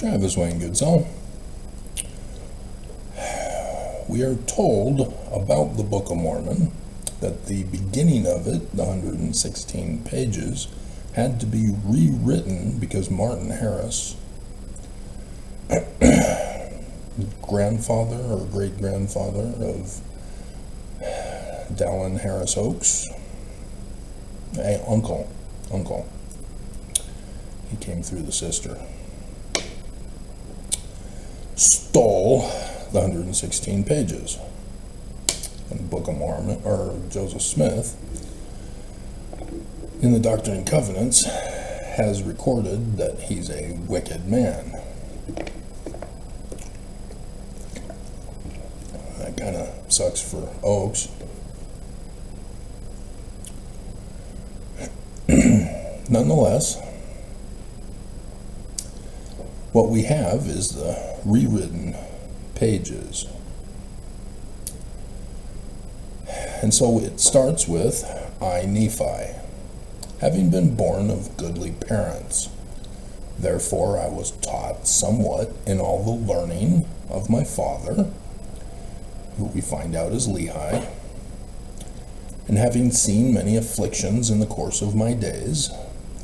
Travis Wayne Goodsell. We are told about the Book of Mormon that the beginning of it, the 116 pages, had to be rewritten because Martin Harris, grandfather or great-grandfather of Dallin Harris Oaks, uncle, he came through the sister, stole the 116 pages. And the Book of Mormon, or Joseph Smith, in the Doctrine and Covenants, has recorded that he's a wicked man. That kind of sucks for Oaks. Nonetheless, what we have is the rewritten pages. And so it starts with, I, Nephi, having been born of goodly parents. Therefore I was taught somewhat in all the learning of my father, who we find out is Lehi. And having seen many afflictions in the course of my days,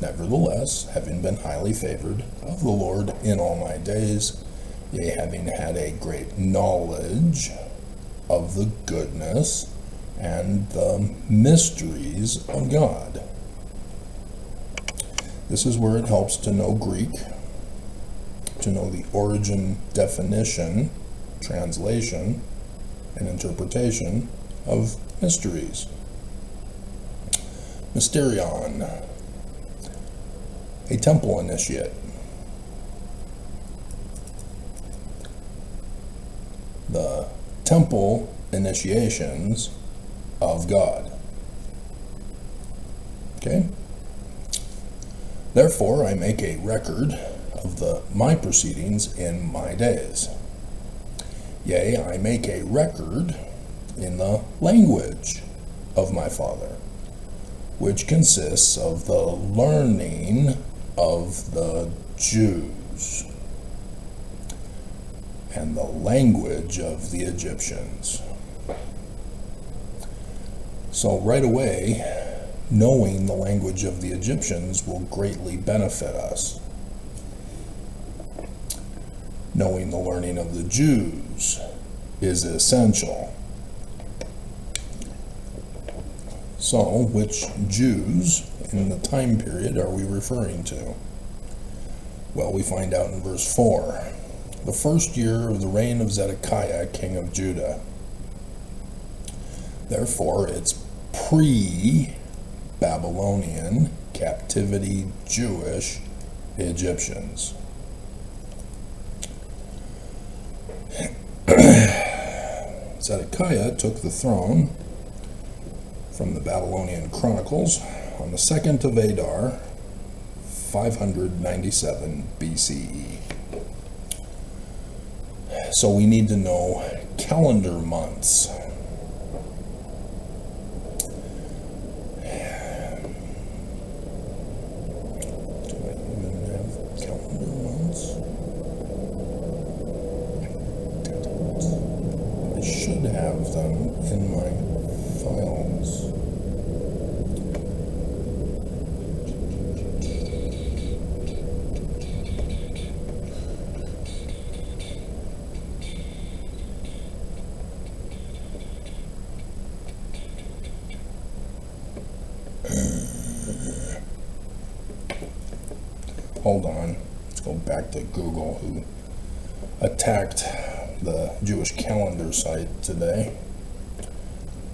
nevertheless, having been highly favored of the Lord in all my days, yea, having had a great knowledge of the goodness and the mysteries of God. This is where it helps to know Greek, to know the origin, definition, translation, and interpretation of mysteries. Mysterion, a temple initiate. The temple initiations of God. Okay? Therefore, I make a record of my proceedings in my days. Yea, I make a record in the language of my father, which consists of the learning of the Jews and the language of the Egyptians. So right away, knowing the language of the Egyptians will greatly benefit us. Knowing the learning of the Jews is essential. So, which Jews in the time period are we referring to? Well, we find out in verse 4. The first year of the reign of Zedekiah, king of Judah. Therefore, it's pre-Babylonian captivity Jewish Egyptians. Zedekiah took the throne from the Babylonian Chronicles on the 2nd of Adar, 597 BCE. So we need to know calendar months. Have them in my files. Hold on, let's go back to Google, who attacked the Jewish calendar site today.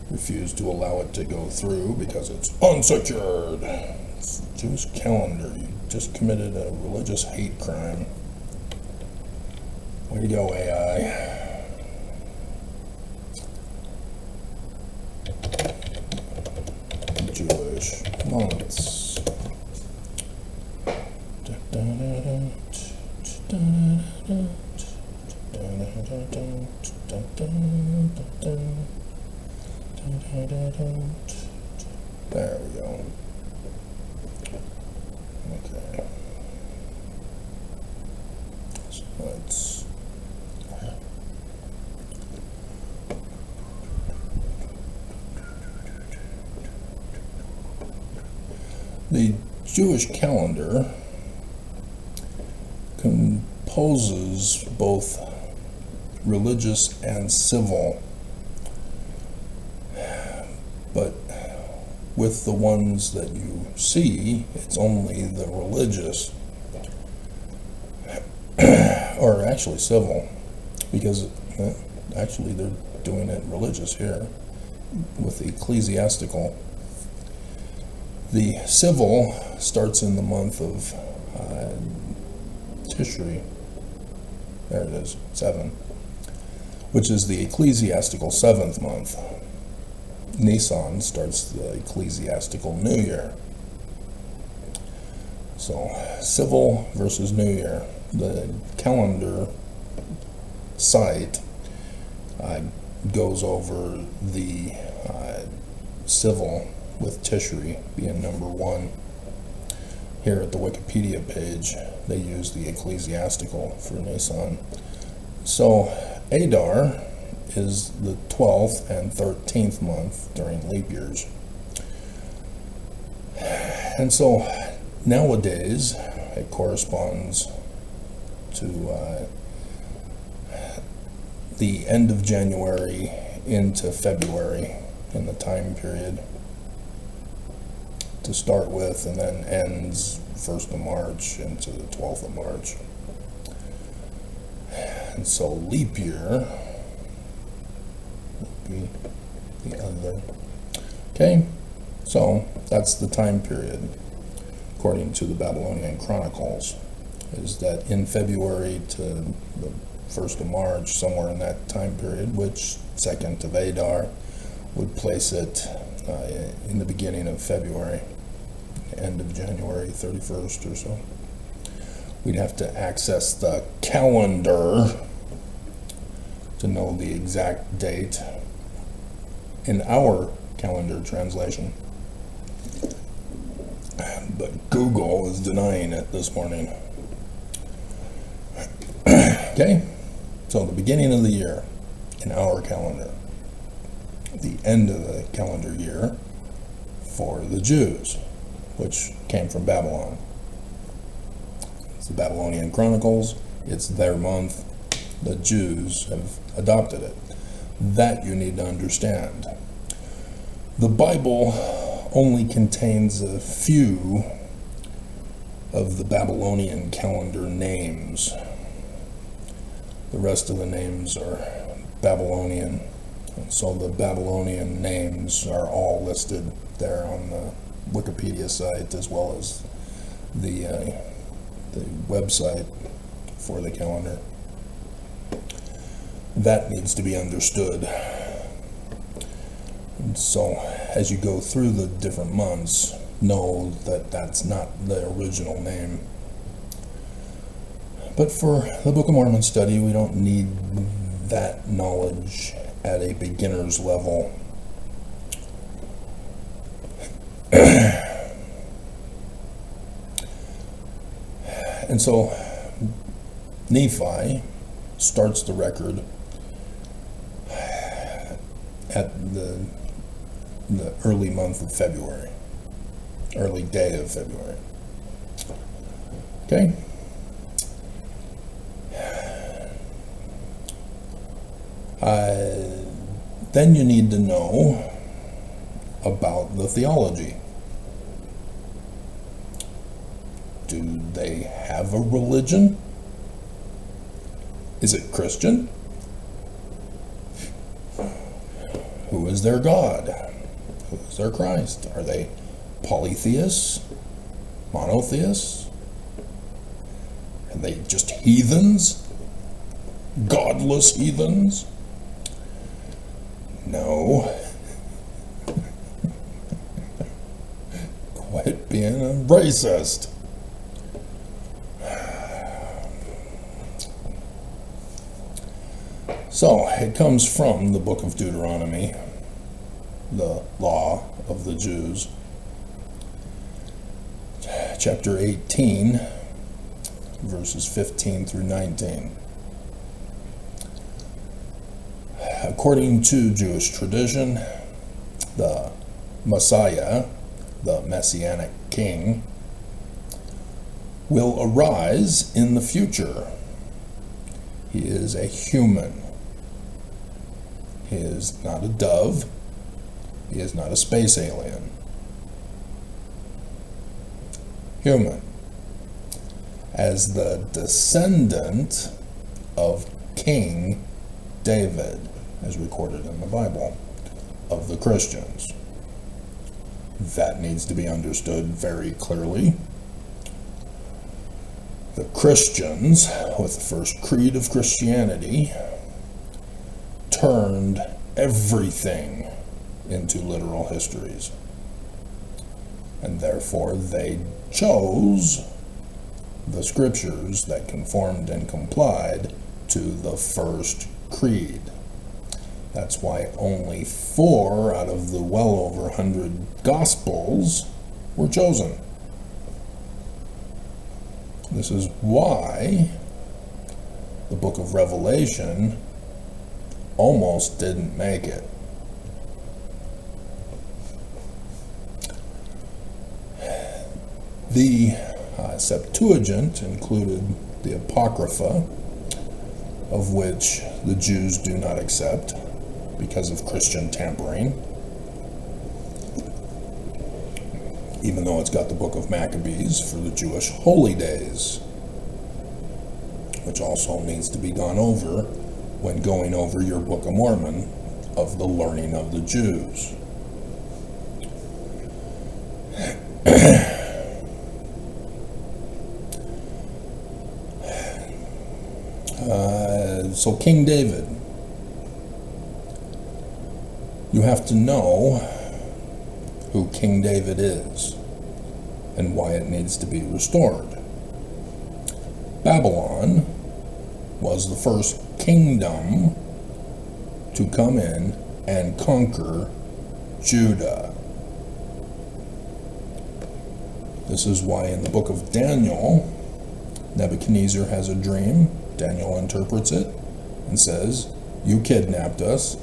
Refused to allow it to go through because it's unsecured. It's Jewish calendar. You just committed a religious hate crime. Way to go, AI. Jewish months. There we go. Okay. Let's Let's the Jewish calendar composes both religious and civil, but with the ones that you see, it's only the religious, or actually civil, because actually they're doing it religious here with the ecclesiastical. The civil starts in the month of Tishri. There it is, 7, which is the ecclesiastical 7th month. Nisan starts the ecclesiastical New Year. So, civil versus New Year. The calendar site goes over the civil, with Tishri being number 1. Here at the Wikipedia page, they use the ecclesiastical for Nisan. So, Adar is the 12th and 13th month during leap years. And so, nowadays, it corresponds to the end of January into February in the time period to start with, and then ends 1st of March into the 12th of March. And so leap year would be the other. Okay, so that's the time period, according to the Babylonian Chronicles, is that in February to the 1st of March, somewhere in that time period, which 2nd of Adar would place it in the beginning of February, end of January 31st or so. We'd have to access the calendar to know the exact date in our calendar translation. But Google is denying it this morning. Okay, so the beginning of the year in our calendar, the end of the calendar year for the Jews, which came from Babylon. It's the Babylonian Chronicles, it's their month, the Jews have adopted it. That you need to understand. The Bible only contains a few of the Babylonian calendar names. The rest of the names are Babylonian. And so the Babylonian names are all listed there on the Wikipedia site, as well as the website for the calendar. That needs to be understood. And so as you go through the different months, know that that's not the original name. But for the Book of Mormon study, we don't need that knowledge at a beginner's level. And so Nephi starts the record at the early month of February, early day of February. Okay? Then you need to know about the theology. Do they have a religion? Is it Christian? Who is their God? Who is their Christ? Are they polytheists? Monotheists? Are they just heathens? Godless heathens? No. Quit being a racist. So, it comes from the book of Deuteronomy, the law of the Jews, chapter 18, verses 15 through 19. According to Jewish tradition, the Messiah, the Messianic King, will arise in the future. He is a human. He is not a dove. He is not a space alien. Human. As the descendant of King David, as recorded in the Bible, of the Christians. That needs to be understood very clearly. The Christians, with the first creed of Christianity, turned everything into literal histories. And therefore they chose the scriptures that conformed and complied to the first creed. That's why only 4 out of the well over 100 Gospels were chosen. This is why the book of Revelation almost didn't make it. The Septuagint included the Apocrypha, of which the Jews do not accept because of Christian tampering, even though it's got the book of Maccabees for the Jewish holy days, which also needs to be gone over when going over your Book of Mormon of the learning of the Jews. So King David, you have to know who King David is and why it needs to be restored. Babylon was the first kingdom to come in and conquer Judah. This is why in the book of Daniel, Nebuchadnezzar has a dream. Daniel interprets it and says, "You kidnapped us,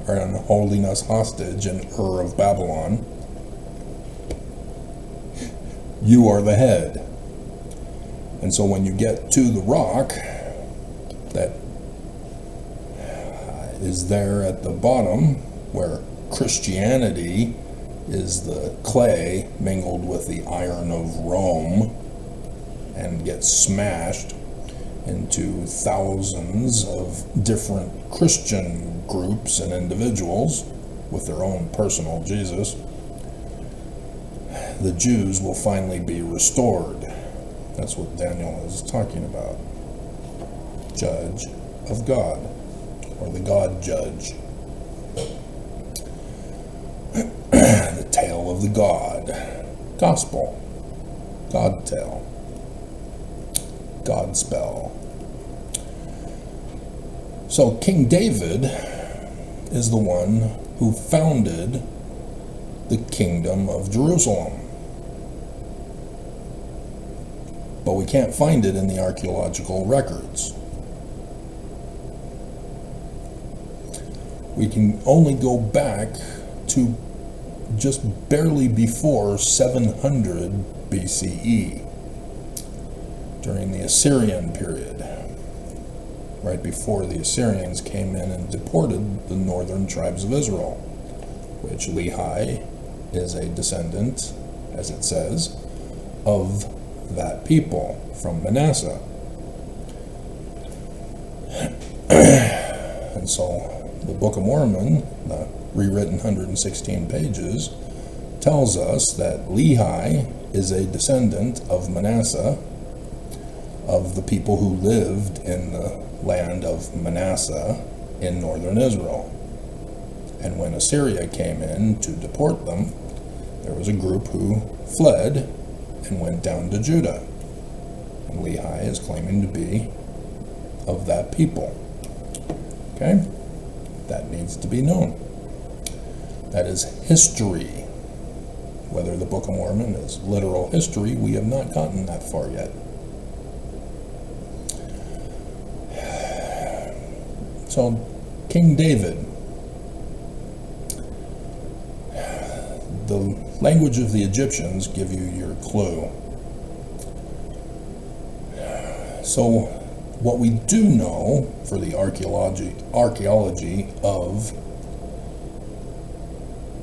are holding us hostage in Ur of Babylon. You are the head." And so when you get to the rock that is there at the bottom, where Christianity is the clay mingled with the iron of Rome and gets smashed into thousands of different Christian groups and individuals with their own personal Jesus, the Jews will finally be restored. That's what Daniel is talking about. Judge of God, or the God judge. The tale of the God. Gospel. God tale. God spell. So King David is the one who founded the kingdom of Jerusalem. But we can't find it in the archaeological records. We can only go back to just barely before 700 BCE, during the Assyrian period, right before the Assyrians came in and deported the northern tribes of Israel, which Lehi is a descendant, as it says, of that people from Manasseh. And so the Book of Mormon, the rewritten 116 pages, tells us that Lehi is a descendant of Manasseh, of the people who lived in the land of Manasseh in northern Israel. And when Assyria came in to deport them, there was a group who fled and went down to Judah. And Lehi is claiming to be of that people. Okay? That needs to be known. That is history. Whether the Book of Mormon is literal history, we have not gotten that far yet. So, King David, the language of the Egyptians give you your clue. So, what we do know for the archaeology of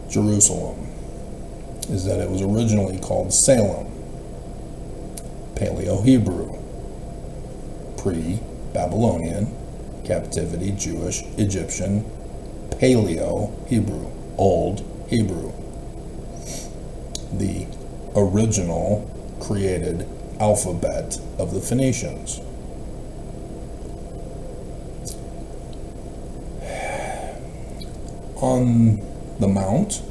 Jerusalem is that it was originally called Salem, Paleo-Hebrew, pre-Babylonian, captivity, Jewish, Egyptian, Paleo-Hebrew, Old Hebrew, the original created alphabet of the Phoenicians. On the mount,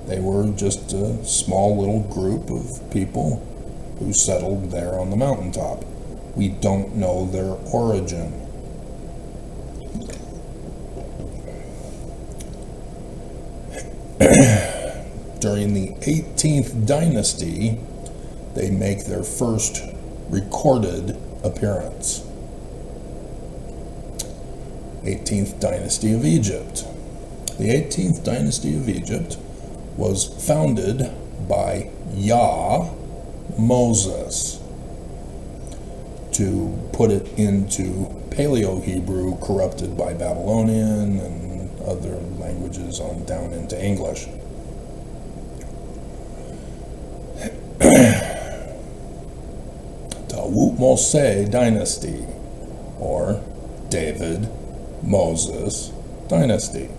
they were just a small little group of people who settled there on the mountaintop. We don't know their origin. During the 18th dynasty, they make their first recorded appearance. 18th dynasty of Egypt. The 18th dynasty of Egypt was founded by Moses. To put it into Paleo-Hebrew, corrupted by Babylonian and other languages on down into English. Mose dynasty, or David Moses dynasty.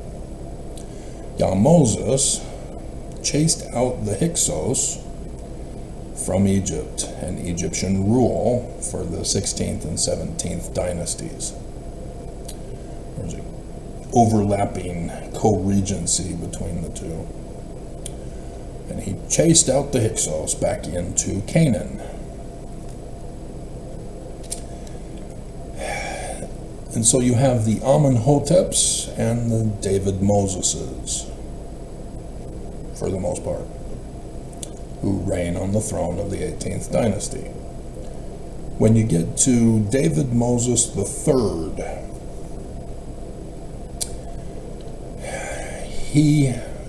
Moses chased out the Hyksos from Egypt and Egyptian rule for the 16th and 17th dynasties. There's an overlapping co-regency between the two. And he chased out the Hyksos back into Canaan. And so you have the Amenhoteps and the David Moseses, for the most part, who reign on the throne of the 18th dynasty. When you get to David Moses III, he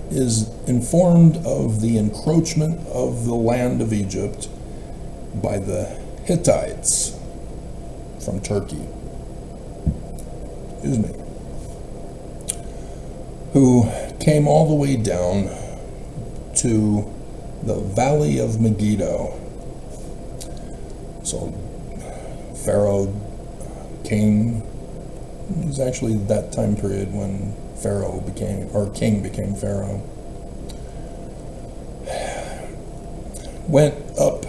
is informed of the encroachment of the land of Egypt by the Hittites from Turkey. Who came all the way down to the Valley of Megiddo. So Pharaoh, king, it was actually that time period when Pharaoh became, or king became Pharaoh, went up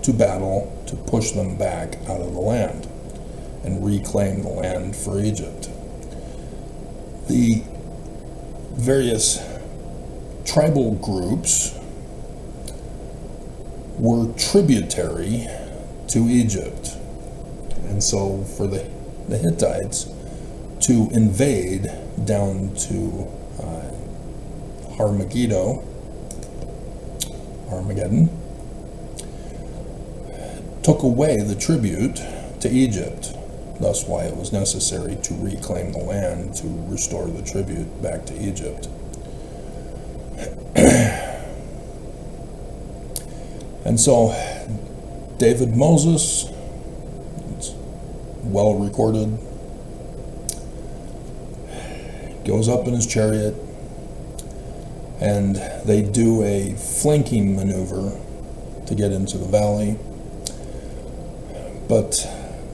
to battle to push them back out of the land and reclaim the land for Egypt. The various tribal groups were tributary to Egypt. And so for the Hittites to invade down to Armageddon, took away the tribute to Egypt. Thus why it was necessary to reclaim the land to restore the tribute back to Egypt. And so David Moses, it's well recorded, goes up in his chariot and they do a flanking maneuver to get into the valley. But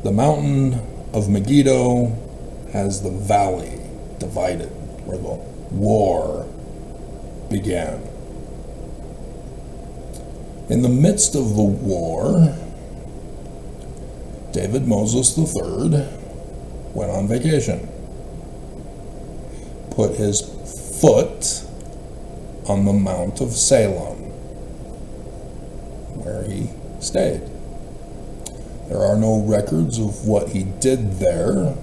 the mountain of Megiddo has the valley divided, where the war began. In the midst of the war, David Moses III went on vacation, put his foot on the Mount of Salem, where he stayed. There are no records of what he did there.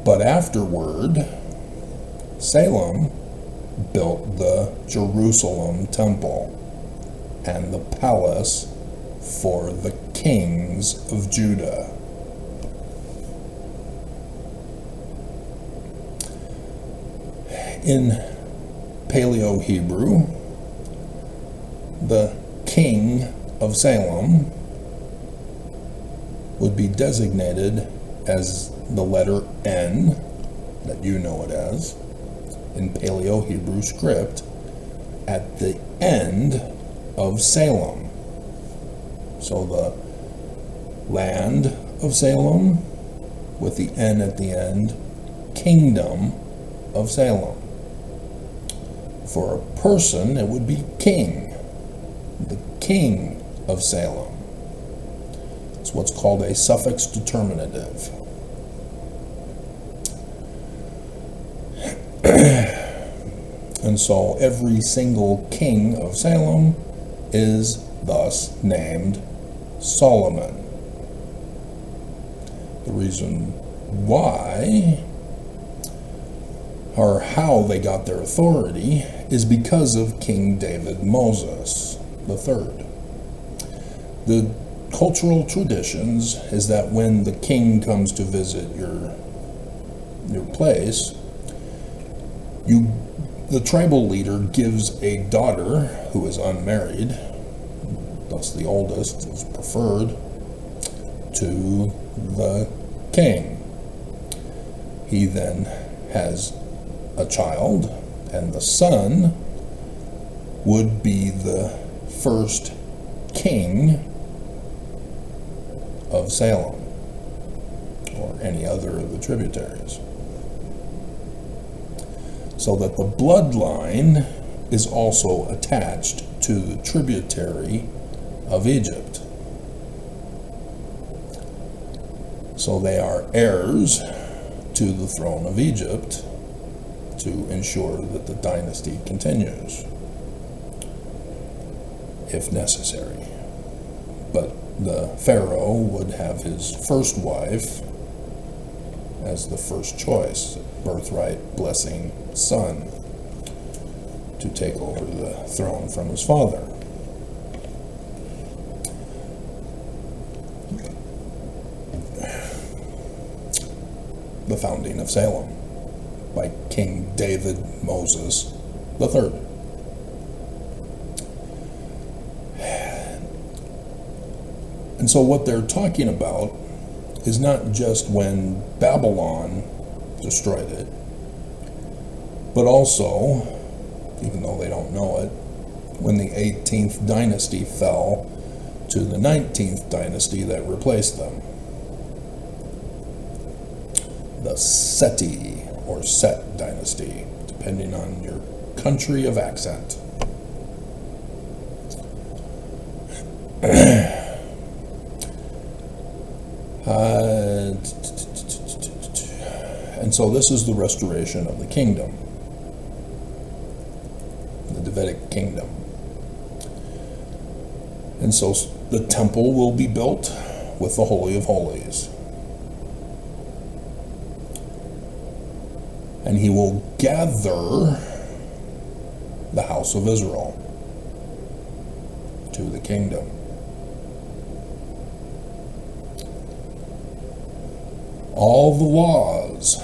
But afterward, Salem built the Jerusalem temple and the palace for the kings of Judah. In Paleo-Hebrew, the king of Salem would be designated as the letter N, that you know it as, in Paleo-Hebrew script, at the end of Salem. So the land of Salem, with the N at the end, kingdom of Salem. For a person, it would be king, the king of Salem. It's what's called a suffix determinative. And so every single king of Salem is thus named Solomon. The reason why, or how they got their authority, is because of King David Moses III. The cultural traditions is that when the king comes to visit your place, the tribal leader gives a daughter who is unmarried, thus the oldest is preferred, to the king. He then has a child, and the son would be the first king of Salem, or any other of the tributaries. So that the bloodline is also attached to the tributary of Egypt. So they are heirs to the throne of Egypt to ensure that the dynasty continues, if necessary. But the pharaoh would have his first wife as the first choice, birthright blessing son, to take over the throne from his father. The founding of Salem by King David Moses III. And so what they're talking about is not just when Babylon destroyed it, but also, even though they don't know it, when the 18th dynasty fell to the 19th dynasty that replaced them. The Seti or Set dynasty, depending on your country of accent. And so this is the restoration of the kingdom, the Davidic kingdom. And so the temple will be built with the Holy of Holies. And he will gather the house of Israel to the kingdom. All the laws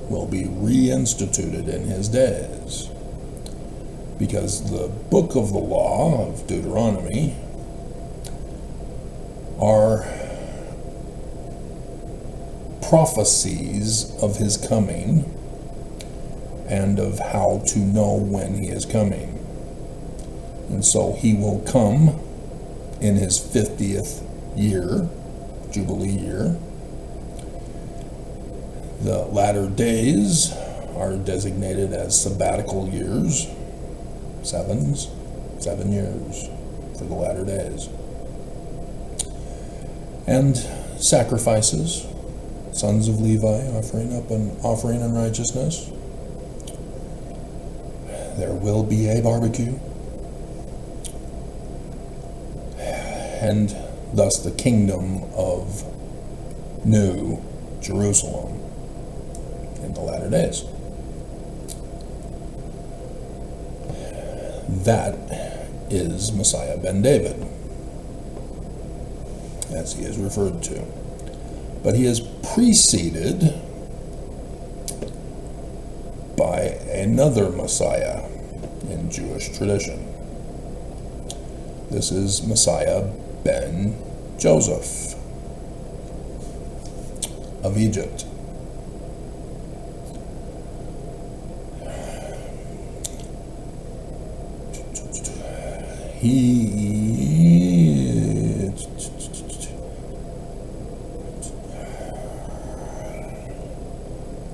will be reinstituted in his days, because the book of the law of Deuteronomy are prophecies of his coming and of how to know when he is coming. And so he will come in his 50th year, Jubilee year. The latter days are designated as sabbatical years, 7 years for the latter days. And sacrifices, sons of Levi offering up an offering in righteousness. There will be a barbecue. And thus the kingdom of New Jerusalem in the latter days. That is Messiah ben David. as he is referred to. But he is preceded by another Messiah in Jewish tradition. This is Messiah ben Joseph of Egypt.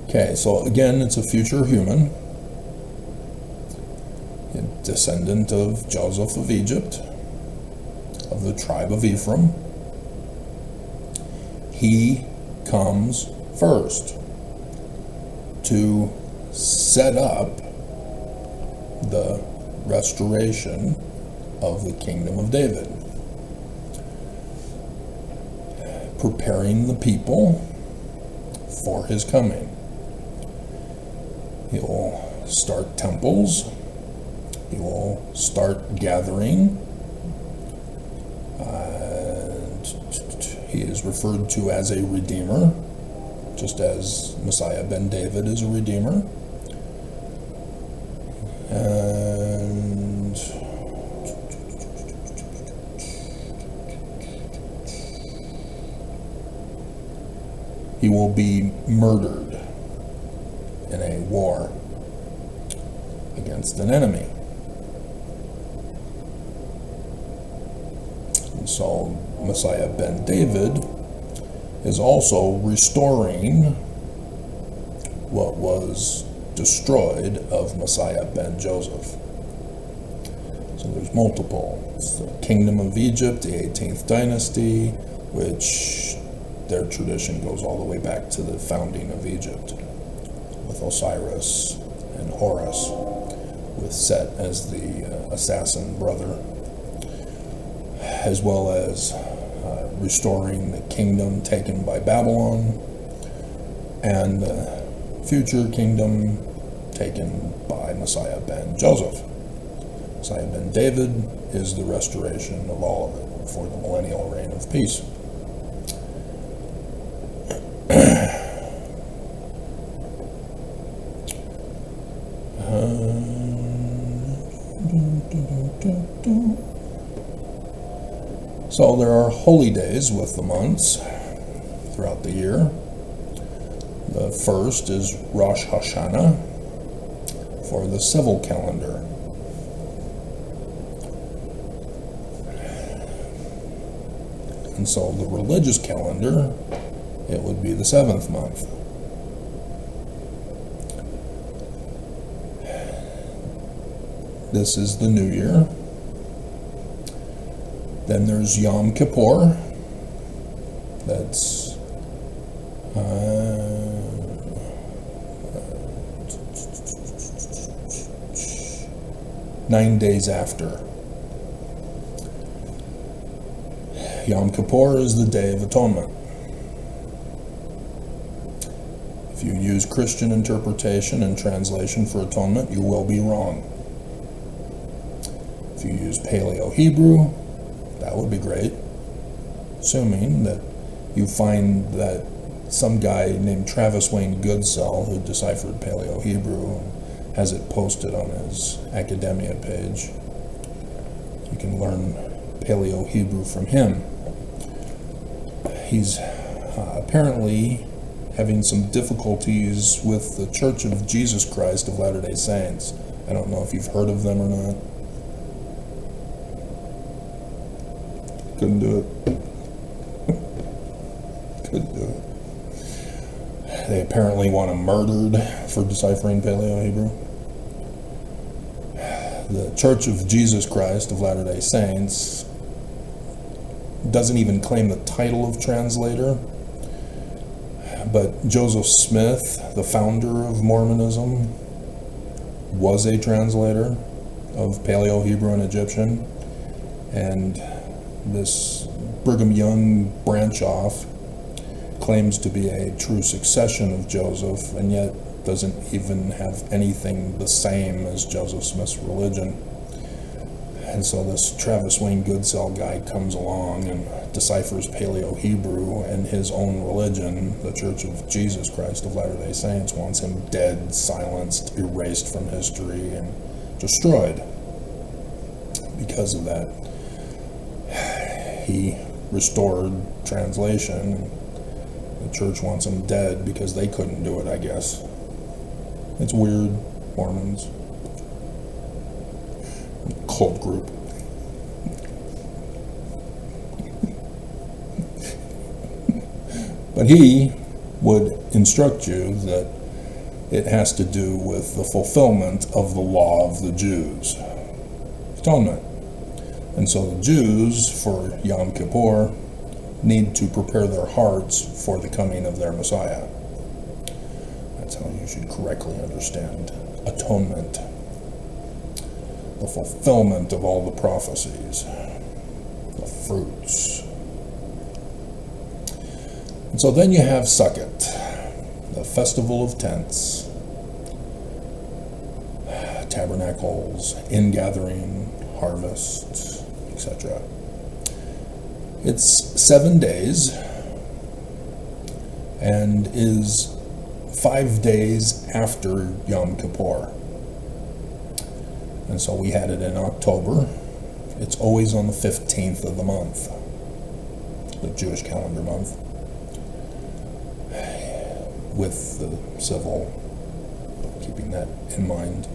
Okay, so again, it's a future human, a descendant of Joseph of Egypt, of the tribe of Ephraim. He comes first to set up the restoration of the kingdom of David, preparing the people for his coming. He will start temples. He will start gathering. He is referred to as a redeemer, just as Messiah ben David is a redeemer. And he will be murdered in a war against an enemy. And so Messiah ben David is also restoring what was destroyed of Messiah ben Joseph. So there's multiple. It's the kingdom of Egypt, the 18th dynasty, which their tradition goes all the way back to the founding of Egypt, with Osiris and Horus, with Set as the assassin brother, as well as restoring the kingdom taken by Babylon and the future kingdom taken by Messiah ben Joseph. Messiah ben David is the restoration of all of it for the millennial reign of peace. So there are holy days with the months throughout the year. The first is Rosh Hashanah for the civil calendar. And so the religious calendar, it would be the 7th month. This is the new year. Then there's Yom Kippur. That's 9 days after. Yom Kippur is the Day of Atonement. If you use Christian interpretation and translation for atonement, you will be wrong. If you use Paleo-Hebrew, that would be great, assuming that you find that some guy named Travis Wayne Goodsell, who deciphered Paleo-Hebrew, has it posted on his academia page. You can learn Paleo-Hebrew from him. He's apparently having some difficulties with the Church of Jesus Christ of Latter-day Saints. I don't know if you've heard of them or not. Couldn't do it. Couldn't do it. They apparently want him murdered for deciphering Paleo-Hebrew. The Church of Jesus Christ of Latter-day Saints doesn't even claim the title of translator, but Joseph Smith, the founder of Mormonism, was a translator of Paleo-Hebrew and Egyptian, and this Brigham Young branch off claims to be a true succession of Joseph, and yet doesn't even have anything the same as Joseph Smith's religion. And so this Travis Wayne Goodsell guy comes along and deciphers Paleo-Hebrew, and his own religion, the Church of Jesus Christ of Latter-day Saints, wants him dead, silenced, erased from history, and destroyed. Because of that, he restored translation. The church wants him dead because they couldn't do it, I guess. It's weird, Mormons. Cult group. But he would instruct you that it has to do with the fulfillment of the law of the Jews. Atonement. And so the Jews, for Yom Kippur, need to prepare their hearts for the coming of their Messiah. That's how you should correctly understand atonement. The fulfillment of all the prophecies, the fruits. And so then you have Sukkot, the Festival of Tents, tabernacles, ingathering, harvest, etc. It's 7 days and is 5 days after Yom Kippur. And so we had it in October. It's always on the 15th of the month, the Jewish calendar month, with the civil, keeping that in mind.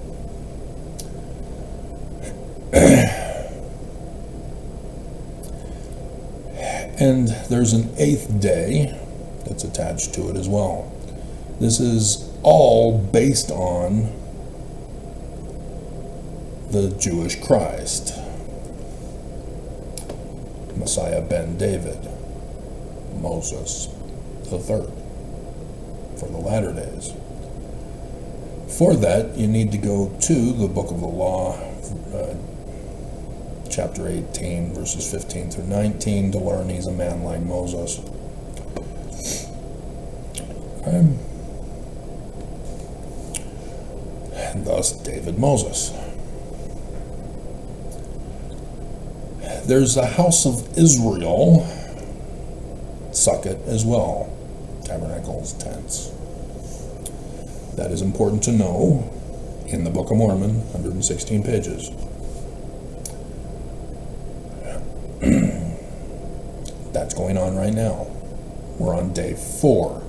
And there's an 8th day that's attached to it as well. This is all based on the Jewish Christ, Messiah ben David, Moses the third, for the latter days. For that, you need to go to the book of the law, chapter 18, verses 15 through 19, to learn he's a man like Moses. And thus David Moses. There's the house of Israel, Sukkot as well, tabernacles, tents. That is important to know in the Book of Mormon, 116 pages. That's going on right now. We're on day 4.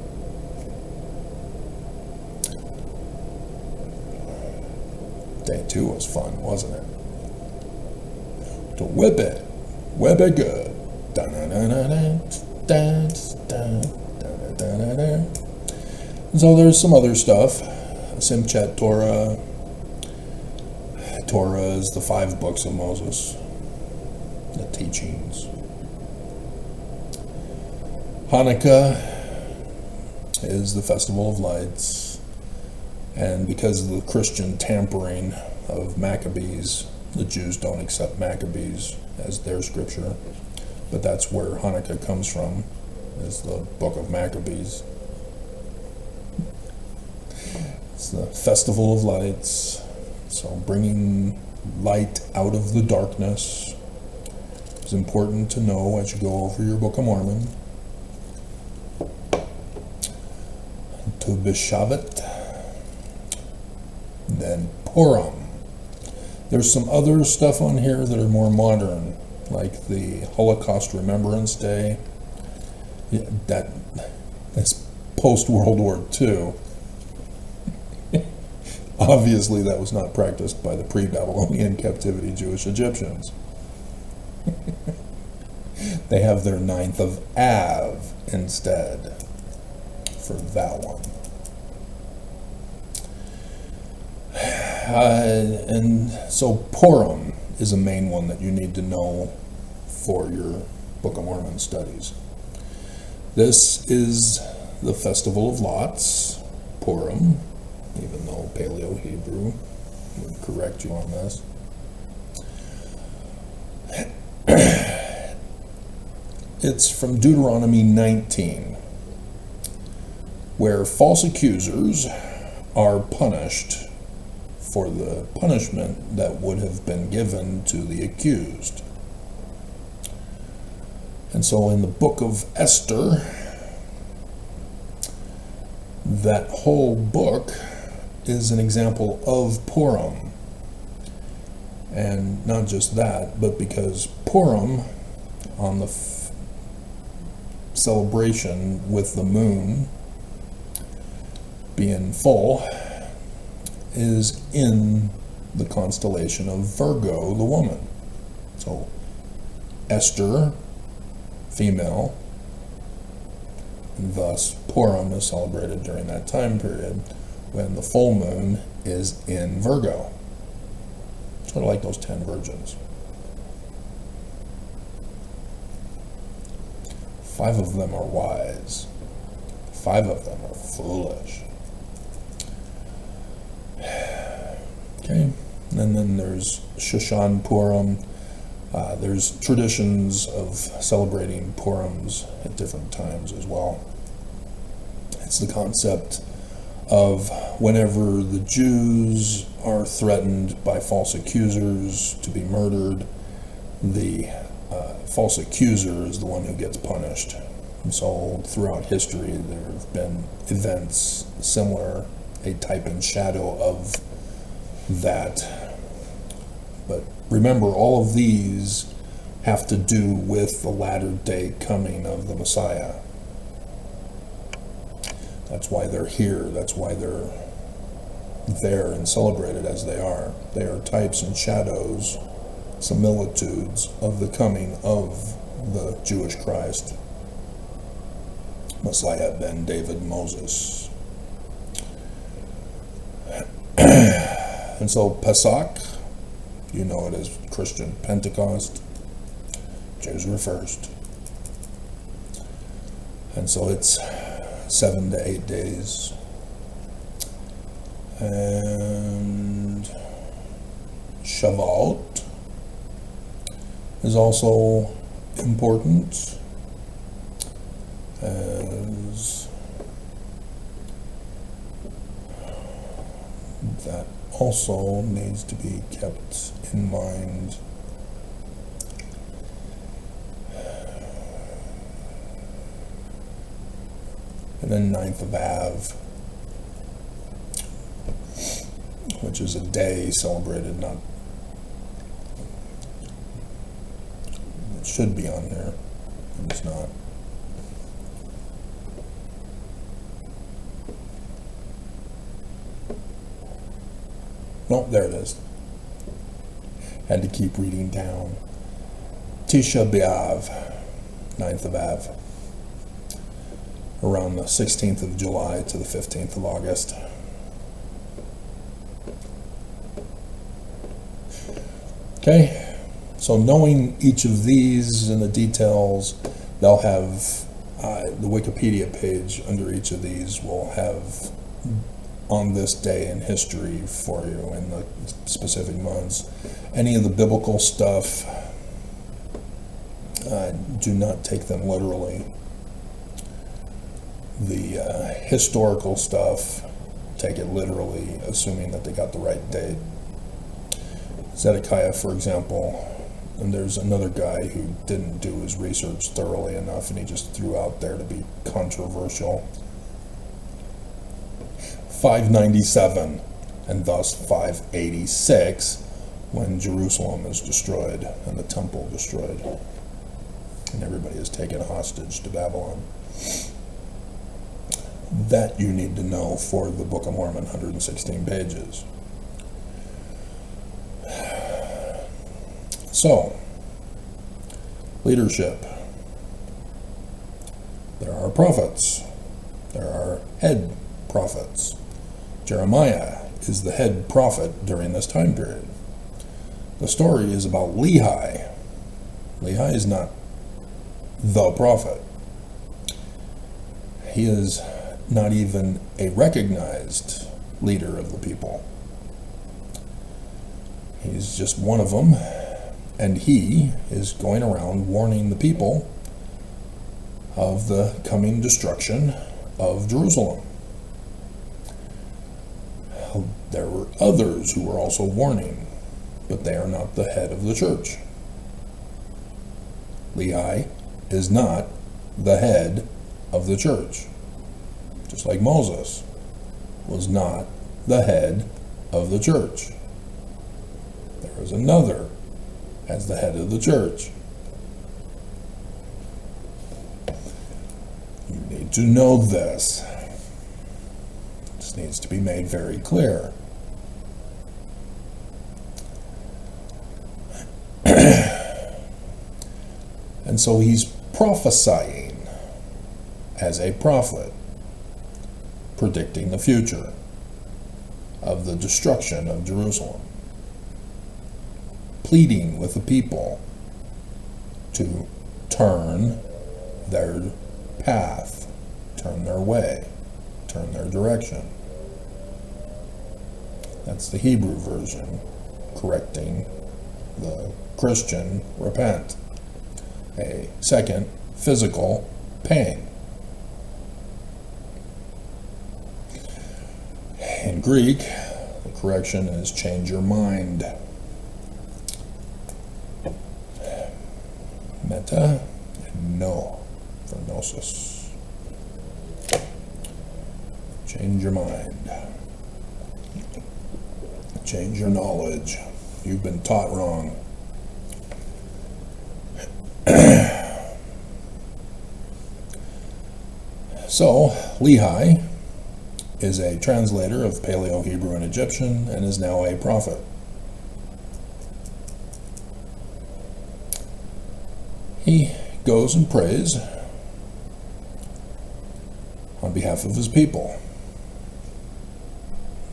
Day 2 was fun, wasn't it? To whip it good. And so there's some other stuff. Simchat Torah. Torah is the 5 books of Moses, the teachings. Hanukkah is the Festival of Lights, and because of the Christian tampering of Maccabees, the Jews don't accept Maccabees as their scripture, but that's where Hanukkah comes from, is the book of Maccabees. It's the Festival of Lights, so bringing light out of the darkness is important to know as you go over your Book of Mormon. To B'Shavat, then Purim. There's some other stuff on here that are more modern, like the Holocaust Remembrance Day. That's post-World War II. Obviously, that was not practiced by the pre-Babylonian captivity Jewish Egyptians. They have their 9th of Av instead for that one. And so Purim is a main one that you need to know for your Book of Mormon studies. This is the Festival of Lots, Purim, even though Paleo-Hebrew would correct you on this. It's from Deuteronomy 19, where false accusers are punished for the punishment that would have been given to the accused. And so in the book of Esther, that whole book is an example of Purim. And not just that, but because Purim, on the celebration with the moon being full, is in the constellation of Virgo, the woman. So Esther, female, and thus Purim is celebrated during that time period when the full moon is in Virgo. Sort of like those 10 virgins. 5 of them are wise. 5 of them are foolish. Okay, and then there's Shushan Purim. There's traditions of celebrating Purims at different times as well. It's the concept of whenever the Jews are threatened by false accusers to be murdered, the false accuser is the one who gets punished. And so throughout history there have been events similar, a type and shadow of that. But remember, all of these have to do with the latter day coming of the Messiah. That's why they're here. That's why they're there and celebrated as they are. They are types and shadows, similitudes of the coming of the Jewish Christ, Messiah ben David Moses. And so Pesach, you know it as Christian Pentecost. Jews were first. And so it's 7 to 8 days. And Shavuot is also important, as that also needs to be kept in mind. And then 9th of Av, which is a day celebrated, not, it should be on here, and it's not. No, there it is. Had to keep reading down. Tisha B'Av, 9th of Av, around the 16th of July to the 15th of August. Okay, so knowing each of these and the details, they'll have the Wikipedia page under each of these will have on this day in history for you in the specific months. Any of the biblical stuff, do not take them literally. The historical stuff, take it literally, assuming that they got the right date. Zedekiah, for example, and there's another guy who didn't do his research thoroughly enough, and he just threw out there to be controversial. 597, and thus 586, when Jerusalem is destroyed and the temple destroyed, and everybody is taken hostage to Babylon. That you need to know for the Book of Mormon, 116 pages. So, leadership. There are prophets. There are head prophets. Jeremiah is the head prophet during this time period. The story is about Lehi. Lehi is not the prophet. He is not even a recognized leader of the people. He's just one of them, and he is going around warning the people of the coming destruction of Jerusalem. There were others who were also warning, but they are not the head of the church. Lehi is not the head of the church, just like Moses was not the head of the church. There is another as the head of the church. You need to know this. This needs to be made very clear. And so he's prophesying as a prophet, predicting the future of the destruction of Jerusalem, pleading with the people to turn their path, turn their way, turn their direction. That's the Hebrew version, correcting the Christian repent. A second, physical pain. In Greek, the correction is change your mind. Meta and no for gnosis. Change your mind. Change your knowledge. You've been taught wrong. So, Lehi is a translator of Paleo-Hebrew and Egyptian and is now a prophet. He goes and prays on behalf of his people.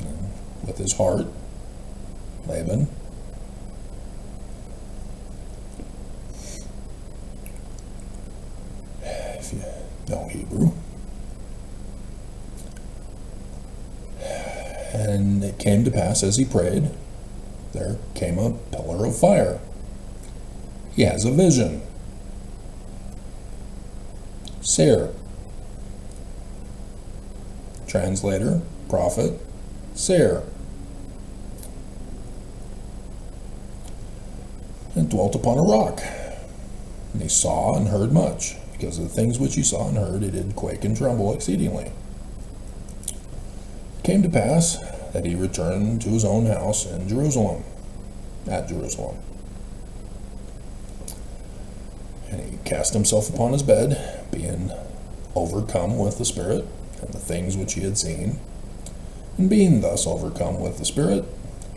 And with his heart, Laban, if you know Hebrew, and it came to pass as he prayed, there came a pillar of fire. He has a vision. Seer. Translator, prophet, seer. And dwelt upon a rock. And he saw and heard much. Because of the things which he saw and heard, he did quake and tremble exceedingly. It came to pass that he returned to his own house in Jerusalem, at Jerusalem. And he cast himself upon his bed, being overcome with the Spirit and the things which he had seen. And being thus overcome with the Spirit,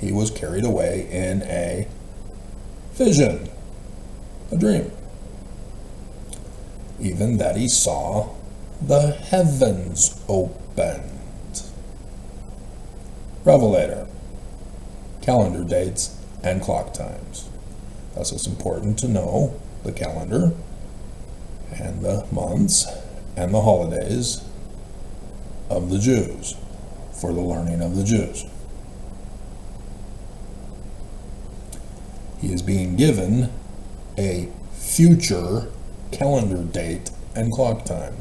he was carried away in a vision, a dream, even that he saw the heavens opened. Revelator, calendar dates and clock times. Thus it's important to know the calendar and the months and the holidays of the Jews for the learning of the Jews. He is being given a future calendar date and clock time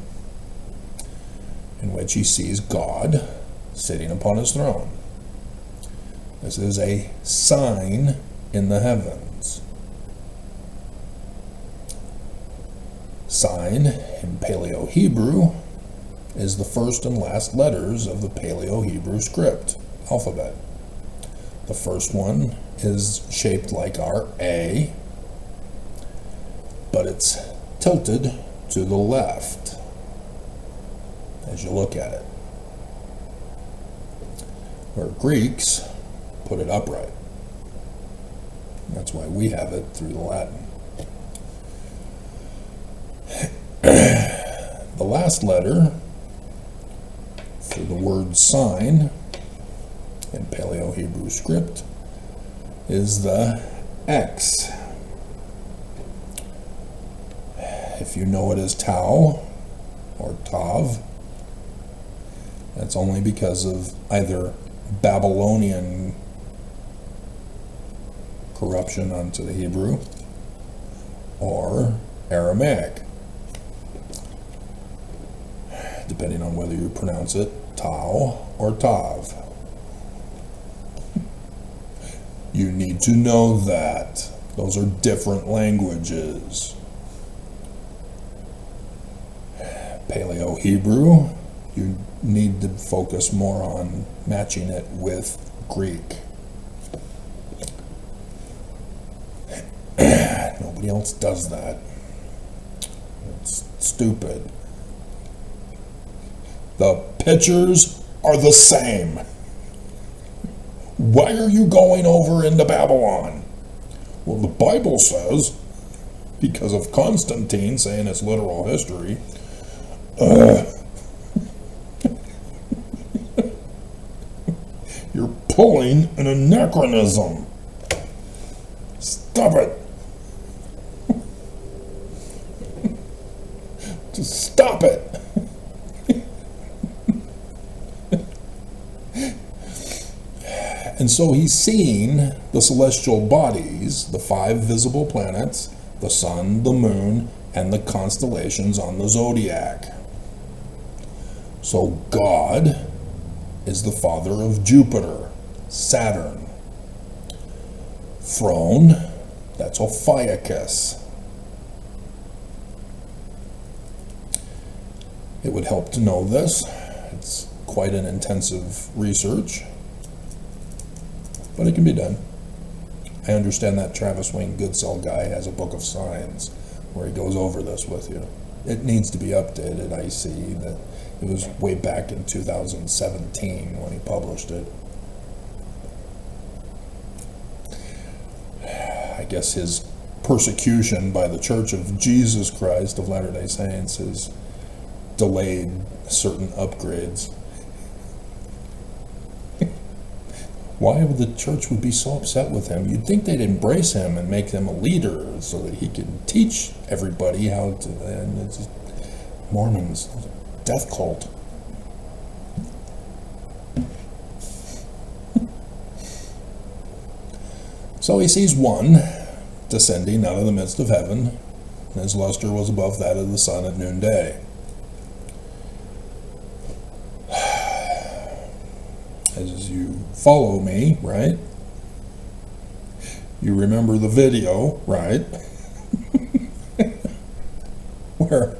in which he sees God sitting upon his throne. This is a sign in the heavens. Sign in Paleo-Hebrew is the first and last letters of the Paleo-Hebrew script, alphabet. The first one is shaped like our A, but it's tilted to the left as you look at it. Where Greeks put it upright. That's why we have it through the Latin. The last letter for the word sign in Paleo-Hebrew script is the X. If you know it as Tau or Tav, that's only because of either Babylonian corruption onto the Hebrew or Aramaic, depending on whether you pronounce it Tau or Tav. You need to know that. Those are different languages. Paleo-Hebrew, you need to focus more on matching it with Greek. Nobody else does that. It's stupid. The pictures are the same. Why are you going over into Babylon? Well, the Bible says, because of Constantine saying it's literal history, you're pulling an anachronism. Stop it. Just stop it. And so he's seeing the celestial bodies, the 5 visible planets, the sun, the moon, and the constellations on the zodiac. So God is the father of Jupiter, Saturn. Throne, that's Ophiuchus. It would help to know this. It's quite an intensive research, but it can be done. I understand that Travis Wayne Goodsell guy has a book of signs where he goes over this with you. It needs to be updated. I see that it was way back in 2017 when he published it. I guess his persecution by the Church of Jesus Christ of Latter-day Saints has delayed certain upgrades. Why would the church would be so upset with him? You'd think they'd embrace him and make him a leader so that he could teach everybody how to. And it's just, Mormons, death cult. So he sees one descending out of the midst of heaven, and his luster was above that of the sun at noonday. As you follow me, right? You remember the video, right? Where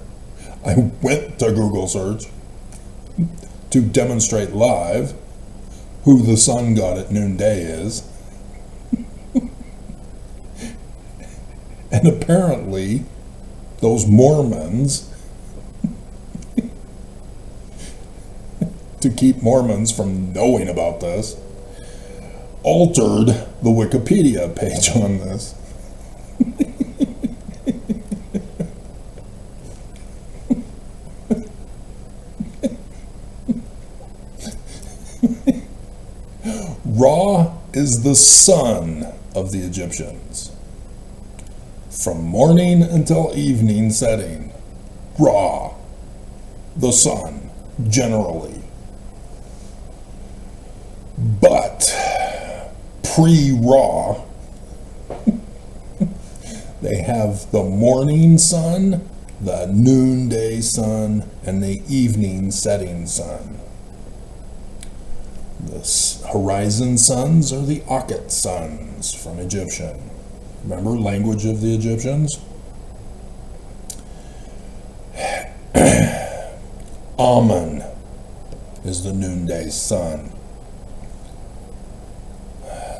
I went to Google search to demonstrate live who the sun god at noonday is. And apparently, those Mormons, to keep Mormons from knowing about this, altered the Wikipedia page on this. Ra is the sun of the Egyptians. From morning until evening setting, Ra, the sun, generally. But pre-Ra, they have the morning sun, the noonday sun, and the evening setting sun. The horizon suns are the Akhet suns from Egyptian. Remember, language of the Egyptians? Amun is the noonday sun.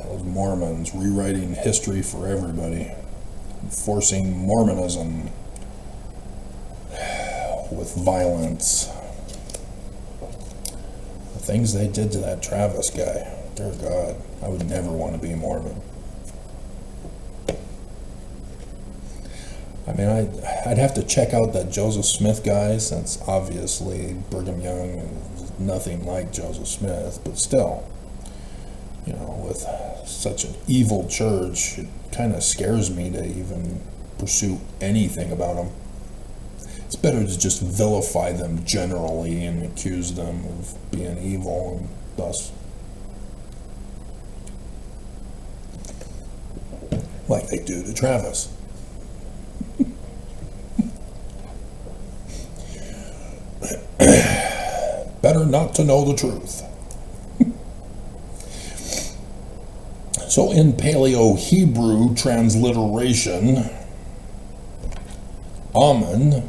Those Mormons rewriting history for everybody, forcing Mormonism with violence. The things they did to that Travis guy, dear God, I would never want to be a Mormon. I mean, I'd have to check out that Joseph Smith guy, since obviously Brigham Young is nothing like Joseph Smith, but still, you know, with such an evil church, it kind of scares me to even pursue anything about them. It's better to just vilify them generally and accuse them of being evil and thus, like they do to Travis. Better not to know the truth. So in Paleo-Hebrew transliteration, Amen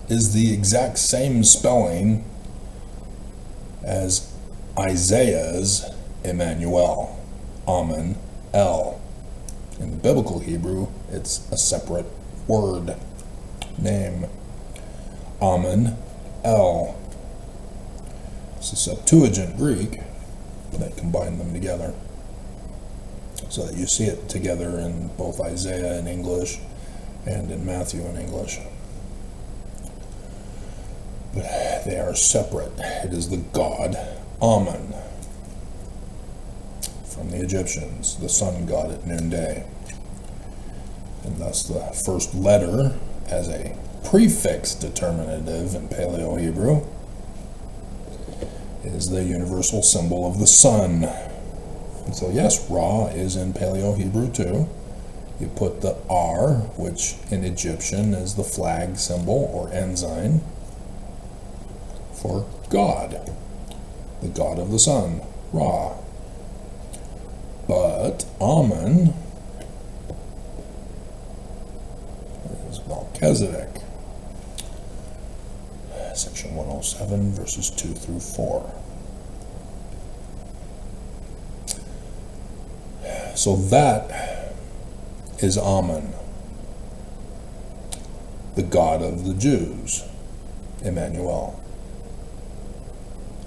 is the exact same spelling as Isaiah's Emmanuel, Amen El. In the biblical Hebrew, it's a separate word, name, Amen El. It's the Septuagint Greek that combined them together, so that you see it together in both Isaiah in English and in Matthew in English. But they are separate. It is the god Amen from the Egyptians, the sun god at noonday. And thus the first letter as a prefix determinative in Paleo-Hebrew is the universal symbol of the sun. And so yes, Ra is in Paleo-Hebrew too. You put the R, which in Egyptian is the flag symbol or ensign, for God, the god of the sun, Ra. But Amen is Melchizedek. Section 107, verses 2 through 4. So that is Amen, the God of the Jews, Emmanuel,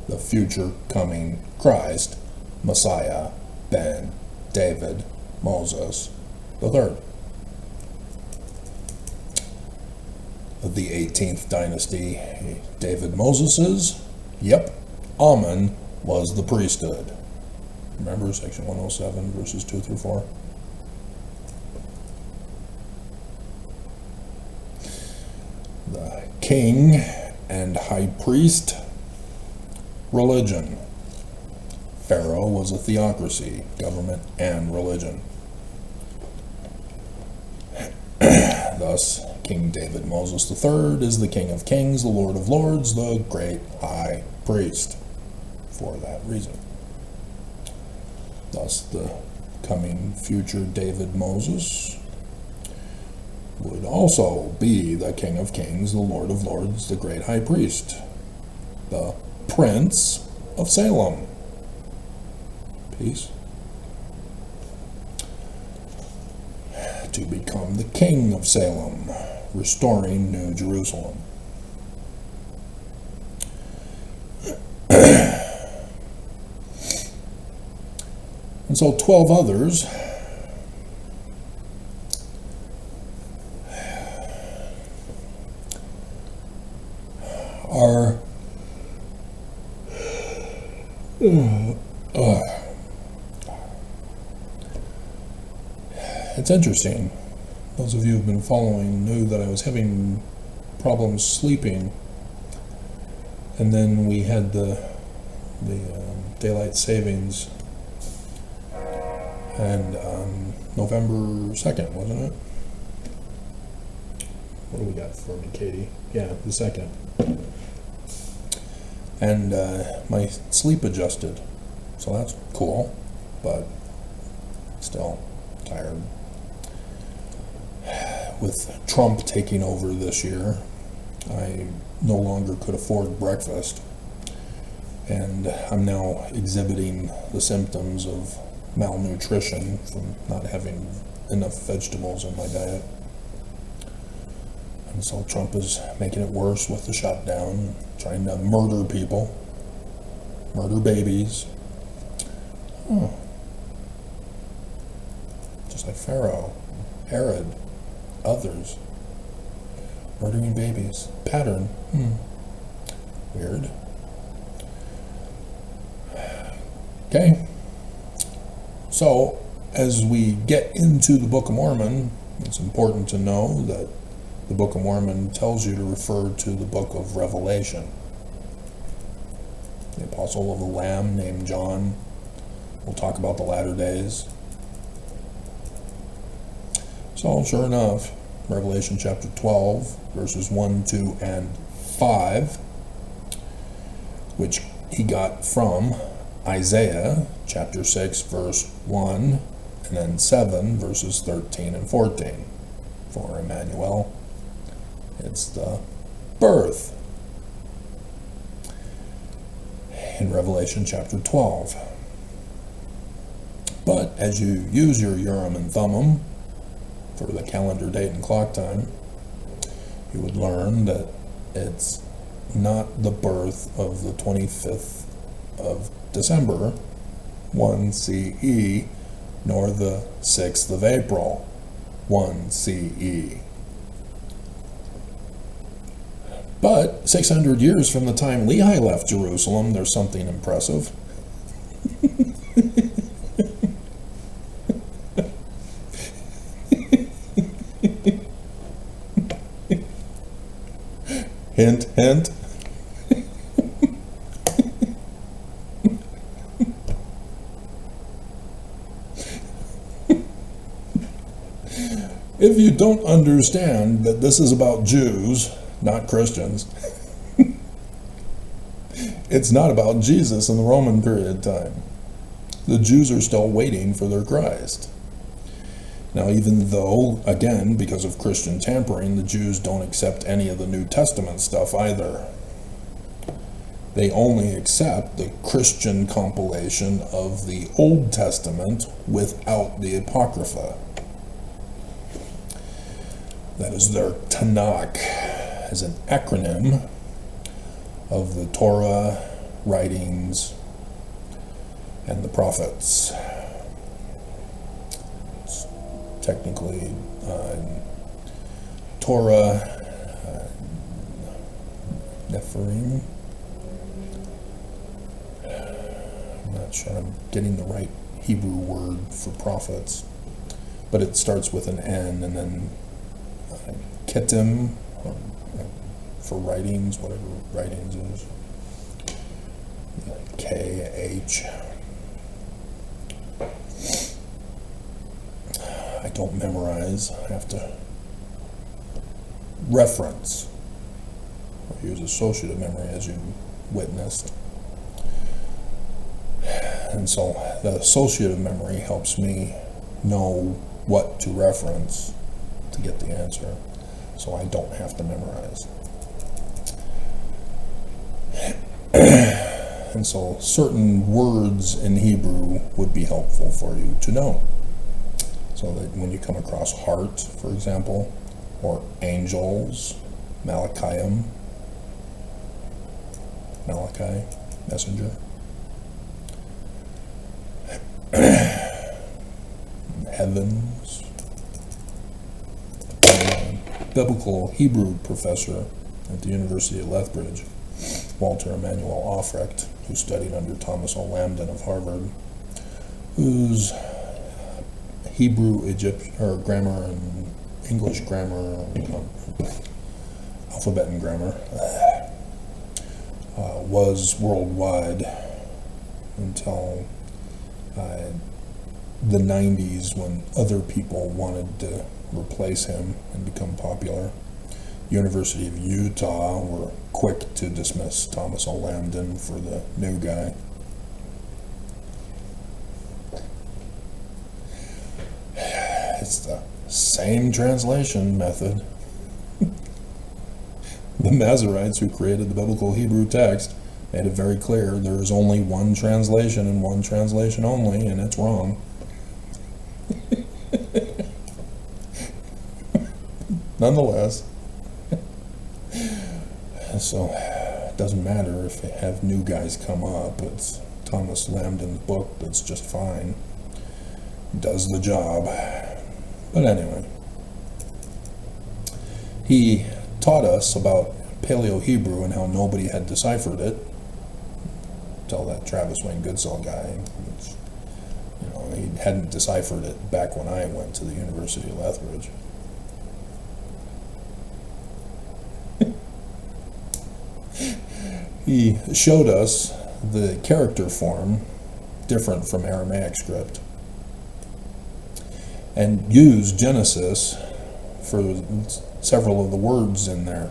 the future coming Christ, Messiah, Ben, David, Moses, the third. Of the 18th dynasty, David Moses's, yep, Amen was the priesthood. Remember section 107, verses 2 through 4? The king and high priest religion. Pharaoh was a theocracy, government and religion. Thus, King David Moses III is the King of Kings, the Lord of Lords, the great high priest, for that reason. Thus, the coming future David Moses would also be the King of Kings, the Lord of Lords, the great high priest, the Prince of Salem. Peace. To become the King of Salem, restoring New Jerusalem. And so 12 others are it's interesting. Those of you who've been following knew that I was having problems sleeping, and then we had the daylight savings, and November 2nd, wasn't it? What do we got for me, Katie? Yeah, the 2nd. And my sleep adjusted, so that's cool, but still tired. With Trump taking over this year, I no longer could afford breakfast, and I'm now exhibiting the symptoms of malnutrition from not having enough vegetables in my diet. And so Trump is making it worse with the shutdown, trying to murder people, murder babies. Oh. Just like Pharaoh, Herod, others, murdering babies. Pattern. Weird. Okay. So, as we get into the Book of Mormon, it's important to know that the Book of Mormon tells you to refer to the Book of Revelation. The Apostle of the Lamb named John. We'll talk about the latter days. So, sure enough, Revelation chapter 12, verses 1, 2, and 5, which he got from Isaiah chapter 6, verse 1, And then 7 verses 13 and 14. For Emmanuel, it's the birth. In Revelation chapter 12. But as you use your Urim and Thummim for the calendar date and clock time, you would learn that it's not the birth of the 25th of December, 1 CE, nor the 6th of April, 1 CE. But 600 years from the time Lehi left Jerusalem, there's something impressive. Hint, hint. If you don't understand that this is about Jews, not Christians, it's not about Jesus in the Roman period time. The Jews are still waiting for their Christ. Now, even though, again, because of Christian tampering, the Jews don't accept any of the New Testament stuff either. They only accept the Christian compilation of the Old Testament without the Apocrypha. That is their Tanakh, as an acronym of the Torah, writings, and the prophets. It's technically Torah, Nephirim. I'm not sure I'm getting the right Hebrew word for prophets, but it starts with an N, and then Kettim, for writings, whatever writings is, K-H. I don't memorize, I have to reference, or use associative memory, as you witnessed. And so the associative memory helps me know what to reference to get the answer, so I don't have to memorize. And so certain words in Hebrew would be helpful for you to know, so that when you come across heart, for example, or angels, Malachi, messenger, heavens. Biblical Hebrew professor at the University of Lethbridge, Walter Emanuel Aufrecht, who studied under Thomas O. Lambden of Harvard, whose Hebrew, grammar and English grammar, alphabet and grammar, was worldwide until the 90s, when other people wanted to replace him and become popular. University of Utah were quick to dismiss Thomas O. Lambden for the new guy. It's the same translation method. The Masoretes, who created the biblical Hebrew text, made it very clear there is only one translation and one translation only, and it's wrong. Nonetheless, so it doesn't matter if they have new guys come up. It's Thomas Lambden's book that's just fine. Does the job. But anyway, he taught us about Paleo-Hebrew and how nobody had deciphered it until that Travis Wayne Goodsell guy, which, he hadn't deciphered it back when I went to the University of Lethbridge. He showed us the character form different from Aramaic script and used Genesis for several of the words in there.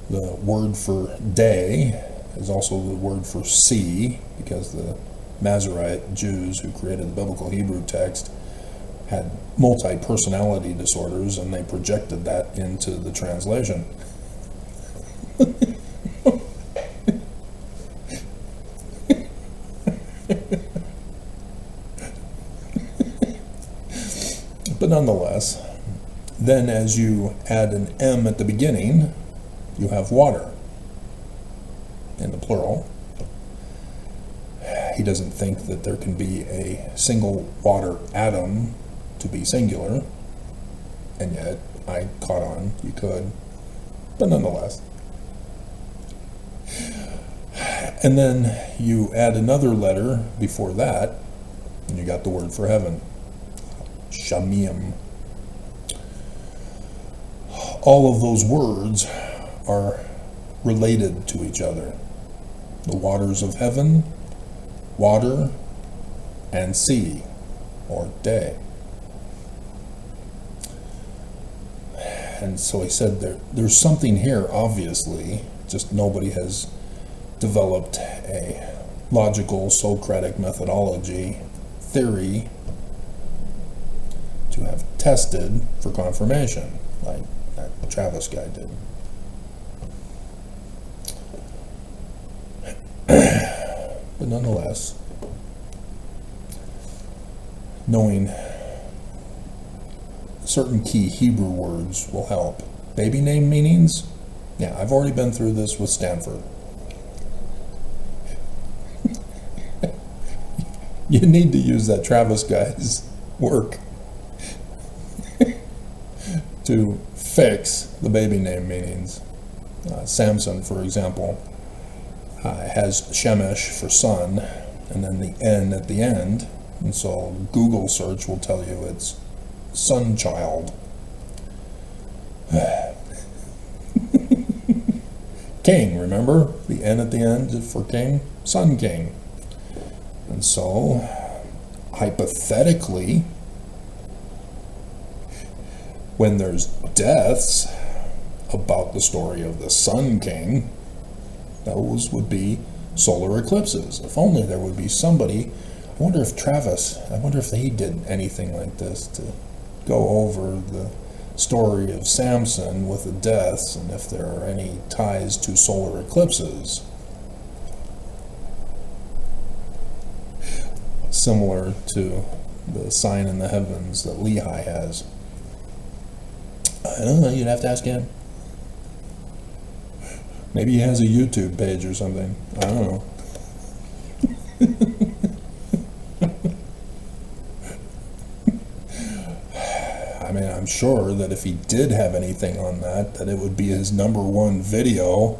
The word for day is also the word for sea, because the Masorete Jews who created the biblical Hebrew text had multi-personality disorders, and they projected that into the translation. But nonetheless, then as you add an M at the beginning, you have water in the plural. He doesn't think that there can be a single water atom to be singular, and yet I caught on, you could, but nonetheless. And then you add another letter before that, and you got the word for heaven, Shamim. All of those words are related to each other. The waters of heaven, water, and sea, or day. And so he said there's something here, obviously, just nobody has developed a logical Socratic methodology theory to have tested for confirmation, like that Travis guy did. But nonetheless, knowing certain key Hebrew words will help. Baby name meanings? Yeah, I've already been through this with Stanford. You need to use that Travis guy's work to fix the baby name meanings. Samson, for example, has Shemesh for son, and then the N at the end, and so Google search will tell you it's son child. King, remember? The N at the end for king? Son king. And so, hypothetically, when there's deaths about the story of the Sun King, those would be solar eclipses. If only there would be somebody. I wonder if they did anything like this to go over the story of Samson with the deaths, and if there are any ties to solar eclipses. Similar to the sign in the heavens that Lehi has. I don't know, you'd have to ask him. Maybe he has a YouTube page or something. I don't know. I mean, I'm sure that if he did have anything on that it would be his #1 video.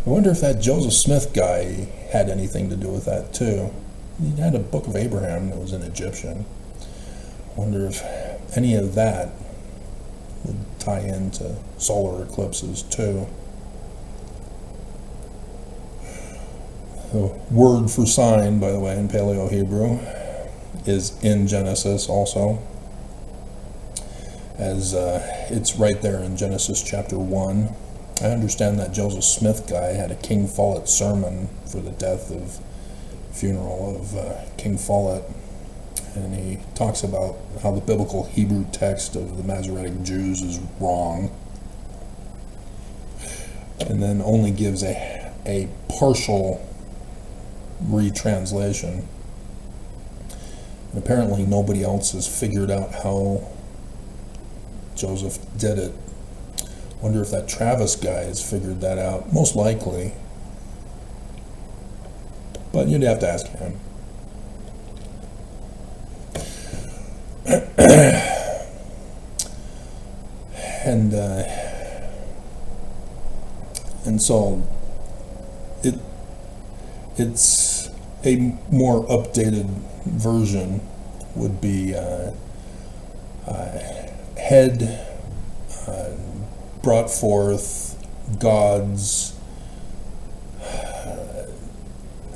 I wonder if that Joseph Smith guy had anything to do with that too. He had a Book of Abraham that was in Egyptian. I wonder if any of that would tie into solar eclipses too. The word for sign, by the way, in Paleo-Hebrew is in Genesis also, as it's right there in Genesis chapter 1. I understand that Joseph Smith guy had a King Follett sermon for the funeral of King Follett, and he talks about how the biblical Hebrew text of the Masoretic Jews is wrong, and then only gives a partial retranslation. And apparently nobody else has figured out how Joseph did it. Wonder if that Travis guy has figured that out. Most likely. But you'd have to ask him. And so it's a more updated version would be head brought forth gods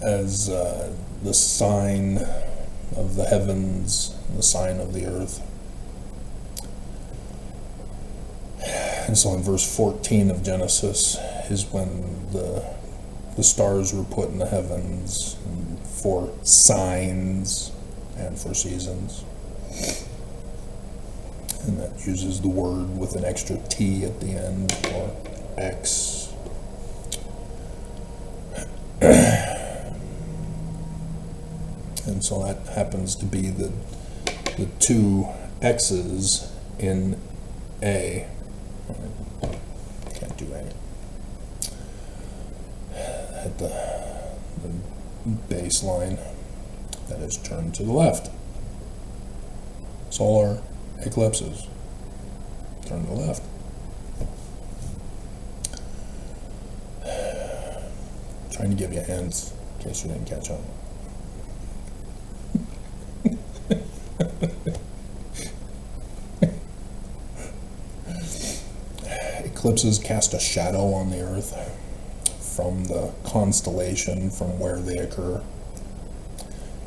as the sign of the heavens, the sign of the earth. And so in verse 14 of Genesis is when the the stars were put in the heavens for signs and for seasons. And that uses the word with an extra T at the end, or X. And so that happens to be the two X's in A. Can't do A. At the baseline that is turned to the left. Solar eclipses turn to the left. Trying to give you hints in case you didn't catch on. Eclipses cast a shadow on the earth from the constellation from where they occur.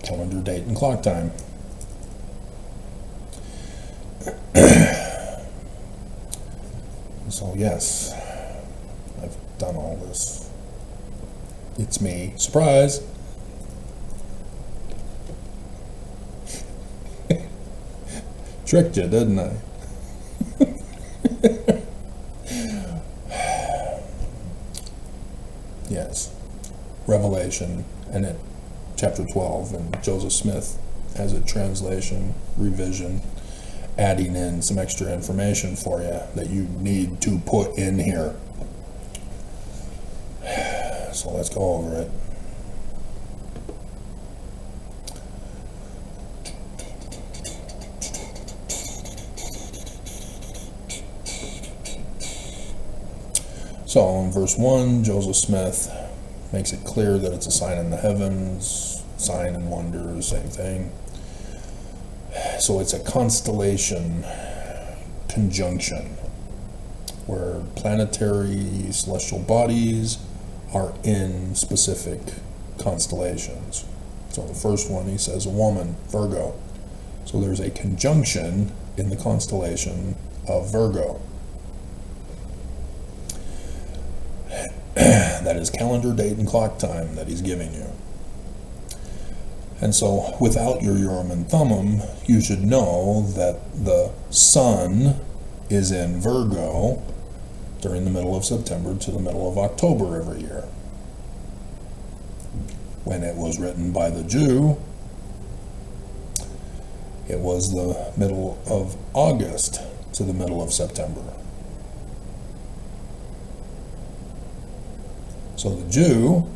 Calendar date and clock time. So yes, I've done all this. It's me. Surprise! Tricked you, didn't I? Yes. Revelation, and it, chapter 12, and Joseph Smith has a translation, revision, adding in some extra information for you that you need to put in here. So let's go over it. So in verse 1, Joseph Smith makes it clear that it's a sign in the heavens, sign and wonder, same thing. So it's a constellation conjunction where planetary celestial bodies are in specific constellations. So the first one, he says a woman, Virgo. So there's a conjunction in the constellation of Virgo. That is calendar date and clock time that he's giving you. And so without your Urim and Thummim, you should know that the sun is in Virgo during the middle of September to the middle of October every year. When it was written by the Jew, it was the middle of August to the middle of September. So the Jew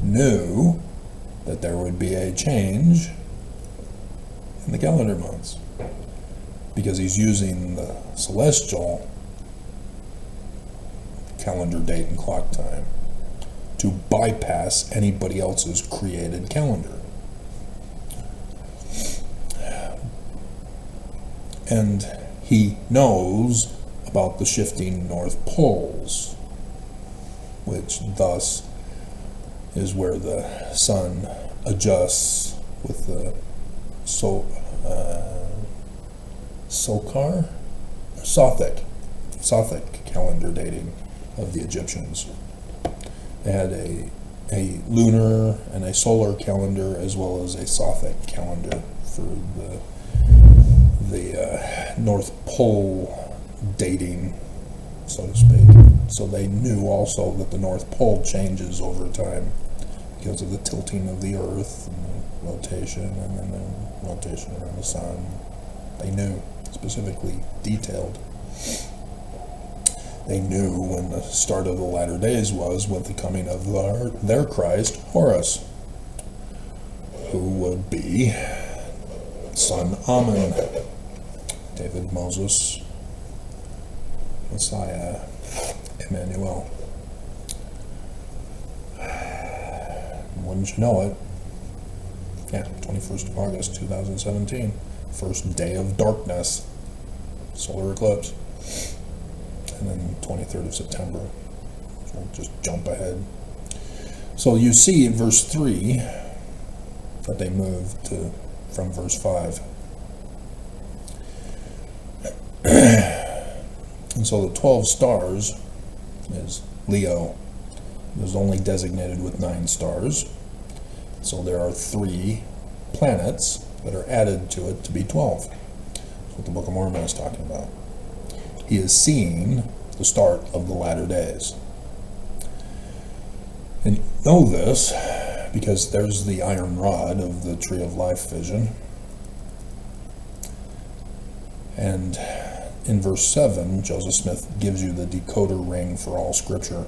knew that there would be a change in the calendar months because he's using the celestial calendar date and clock time to bypass anybody else's created calendar. And he knows about the shifting north poles, which thus is where the sun adjusts with the Sothic calendar dating of the Egyptians. They had a lunar and a solar calendar as well as a Sothic calendar for the North Pole dating, so to speak. So they knew also that the North Pole changes over time because of the tilting of the Earth and the rotation and then the rotation around the Sun. They knew, specifically detailed. They knew when the start of the latter days was with the coming of their Christ, Horus, who would be son Ammon, David, Moses, Messiah, Emmanuel. Wouldn't you know it? Yeah, 21st of August 2017, first day of darkness, solar eclipse. And then 23rd of September. So we'll just jump ahead. So you see in verse 3 that they moved from verse 5. And so the 12 stars is Leo. is only designated with 9 stars. So there are 3 planets that are added to it to be 12. That's what the Book of Mormon is talking about. He is seeing the start of the latter days. And you know this because there's the iron rod of the Tree of Life vision. And in verse 7, Joseph Smith gives you the decoder ring for all Scripture.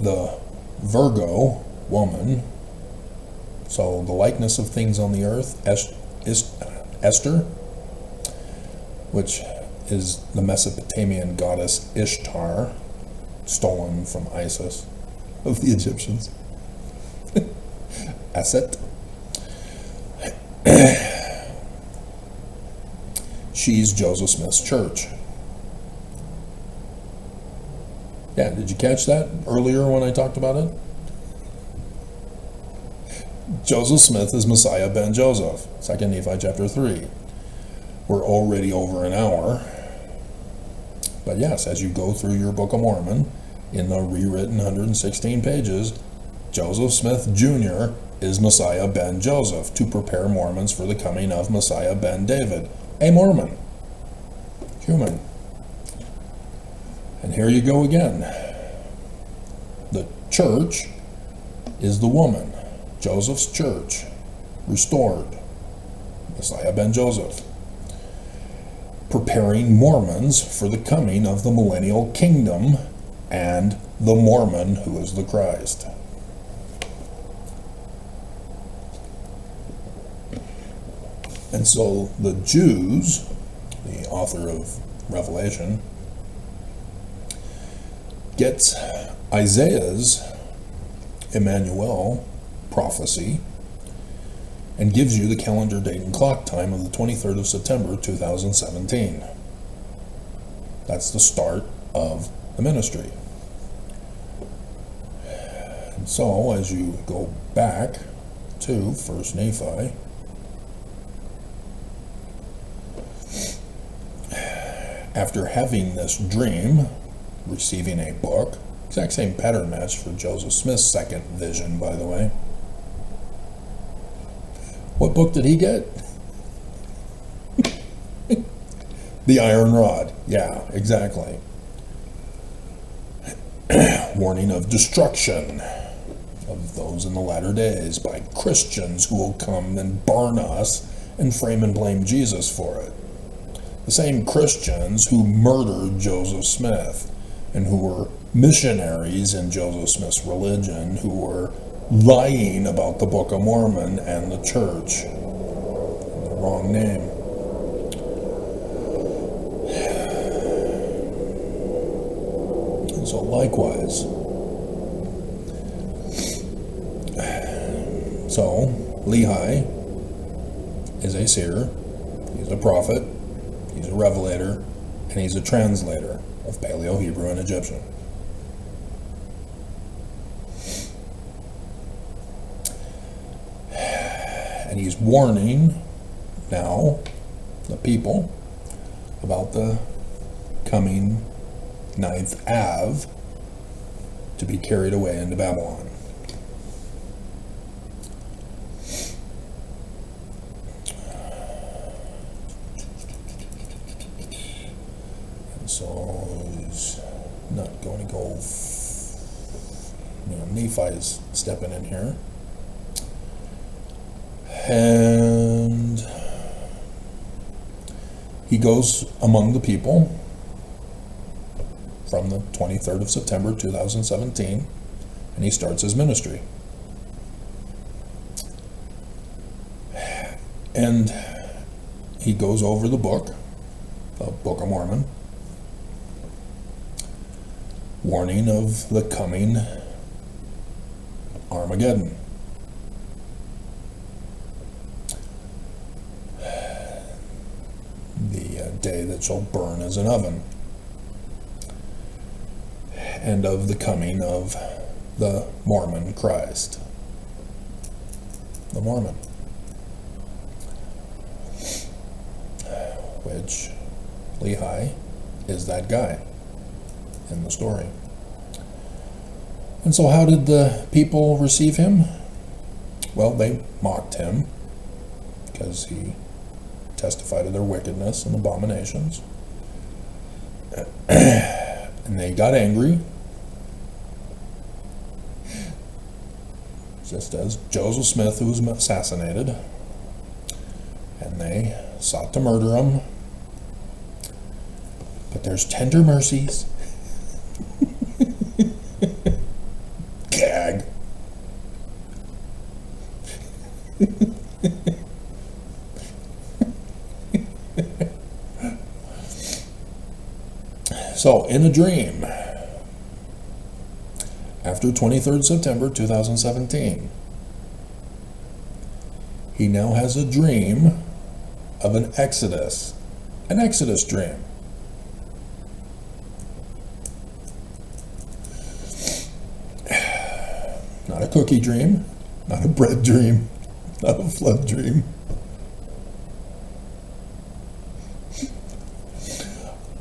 The Virgo woman, so the likeness of things on the earth, Esther, which is the Mesopotamian goddess Ishtar, stolen from Isis of the Egyptians. Aset. She's Joseph Smith's church. Yeah, did you catch that earlier when I talked about it? Joseph Smith is Messiah ben Joseph. 2 Nephi chapter 3. We're already over an hour. But yes, as you go through your Book of Mormon, in the rewritten 116 pages, Joseph Smith Jr. is Messiah ben Joseph, to prepare Mormons for the coming of Messiah ben David, a Mormon. Human. And here you go again. The church is the woman. Joseph's church, restored. Messiah ben Joseph. Preparing Mormons for the coming of the millennial kingdom and the Mormon who is the Christ. And so the Jews, the author of Revelation, gets Isaiah's Emmanuel prophecy and gives you the calendar date and clock time of the 23rd of September 2017. That's the start of the ministry. And so as you go back to 1 Nephi, after having this dream, receiving a book, exact same pattern match for Joseph Smith's second vision, by the way. What book did he get? The Iron Rod. Yeah, exactly. Warning of destruction of those in the latter days by Christians who will come and burn us and frame and blame Jesus for it. The same Christians who murdered Joseph Smith and who were missionaries in Joseph Smith's religion, who were lying about the Book of Mormon and the church. The wrong name. And so likewise. So, Lehi is a seer, he's a prophet, he's a revelator, and he's a translator of Paleo, Hebrew, and Egyptian. And he's warning now the people about the coming 9th Av to be carried away into Babylon. And so he's not going to go, Nephi's stepping in here. And he goes among the people from the 23rd of September 2017, and he starts his ministry. And he goes over the Book of Mormon, warning of the coming Armageddon. Day that shall burn as an oven, and of the coming of the Mormon Christ, the Mormon, which Lehi is that guy. in the story. And so how did the people receive him? Well, they mocked him because he testified of their wickedness and abominations. And they got angry, just as Joseph Smith, who was assassinated, and they sought to murder him. But there's tender mercies. Gag. So, in a dream, after 23rd September 2017, he now has a dream of an exodus dream. Not a cookie dream, not a bread dream, not a flood dream.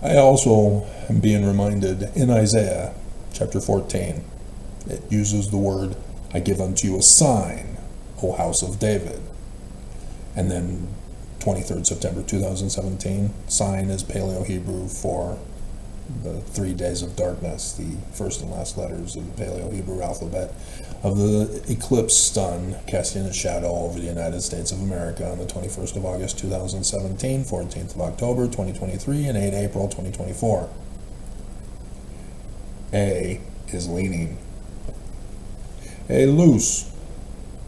I also am being reminded in Isaiah chapter 14, it uses the word, I give unto you a sign, O house of David. And then 23rd September 2017, sign is Paleo-Hebrew for the 3 days of darkness, the first and last letters of the Paleo-Hebrew alphabet, of the eclipsed sun casting its shadow over the United States of America on the 21st of August 2017, 14th of October 2023, and 8 April 2024. A is leaning. A loose.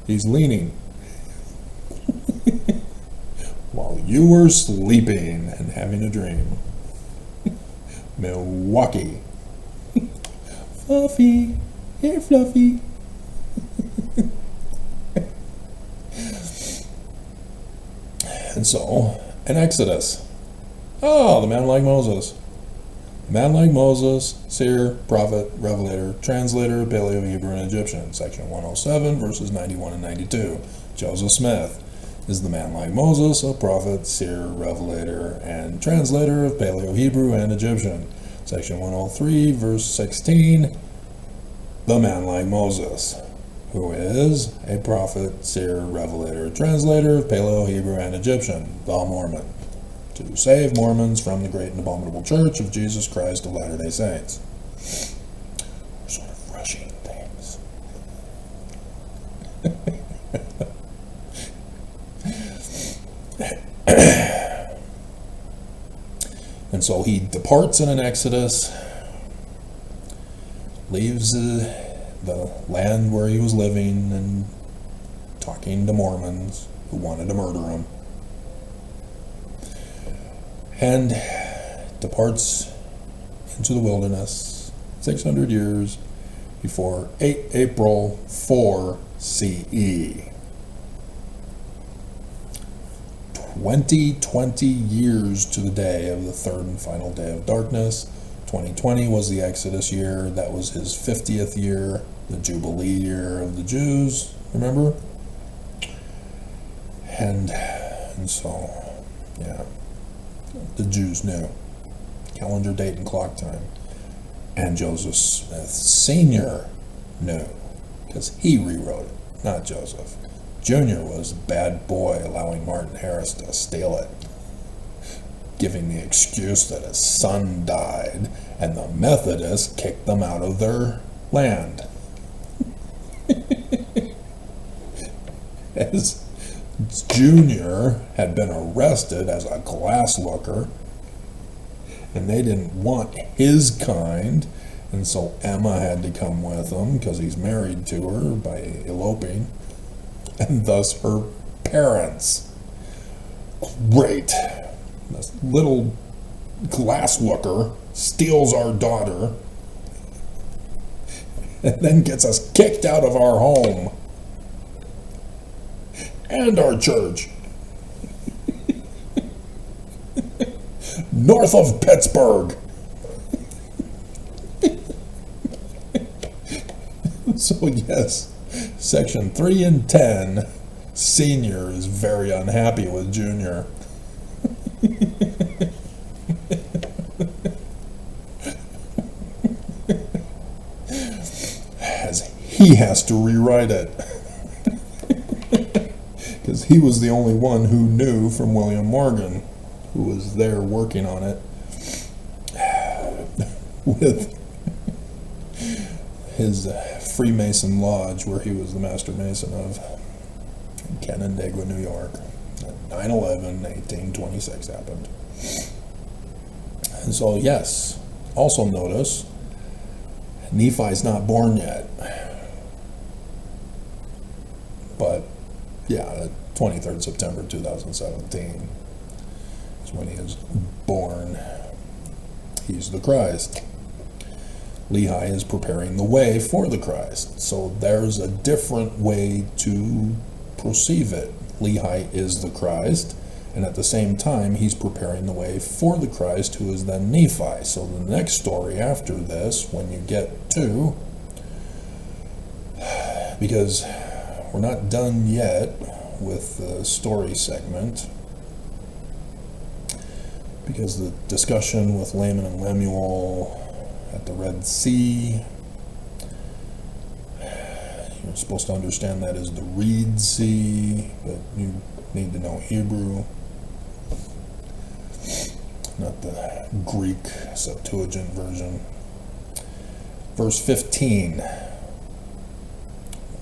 He's leaning. While you were sleeping and having a dream. Milwaukee. Fluffy. Here, Fluffy. And so, an exodus. Oh, the man like Moses. The man like Moses, seer, prophet, revelator, translator, Paleo-Hebrew and Egyptian. Section 107, verses 91 and 92. Joseph Smith is the man like Moses, a prophet, seer, revelator, and translator of Paleo-Hebrew and Egyptian. Section 103, verse 16. The man like Moses, who is a prophet, seer, revelator, translator of Paleo-Hebrew and Egyptian, the Mormon, to save Mormons from the great and abominable Church of Jesus Christ of Latter-day Saints. We're sort of rushing things. And so he departs in an exodus, leaves the land where he was living and talking to Mormons who wanted to murder him, and departs into the wilderness 600 years before 8 April 4 CE. 20 years to the day of the third and final day of darkness. 2020 was the Exodus year. That was his 50th year, the Jubilee year of the Jews, remember? And so, yeah, the Jews knew. Calendar date and clock time. And Joseph Smith Sr. knew, because he rewrote it, not Joseph. Jr. was a bad boy, allowing Martin Harris to steal it, giving the excuse that his son died and the Methodists kicked them out of their land. As Jr. had been arrested as a glass looker, and they didn't want his kind, and so Emma had to come with him because he's married to her by eloping, and thus her parents. Great. This little glass looker steals our daughter and then gets us kicked out of our home and our church north of Pittsburgh. So yes, section 3 and 10, Senior is very unhappy with Junior. he has to rewrite it. Because he was the only one who knew from William Morgan, who was there working on it with his Freemason lodge, where he was the master mason of, in Canandaigua, New York. 9/11, 1826 happened. And so, yes, also notice, Nephi's not born yet. But, yeah, 23rd September 2017 is when he is born. He's the Christ. Lehi is preparing the way for the Christ. So there's a different way to perceive it. Lehi is the Christ, and at the same time, he's preparing the way for the Christ, who is then Nephi. So the next story after this, when you get to, because we're not done yet with the story segment, because the discussion with Laman and Lemuel at the Red Sea, you're supposed to understand that as the Reed Sea, but you need to know Hebrew, not the Greek Septuagint version. Verse 15,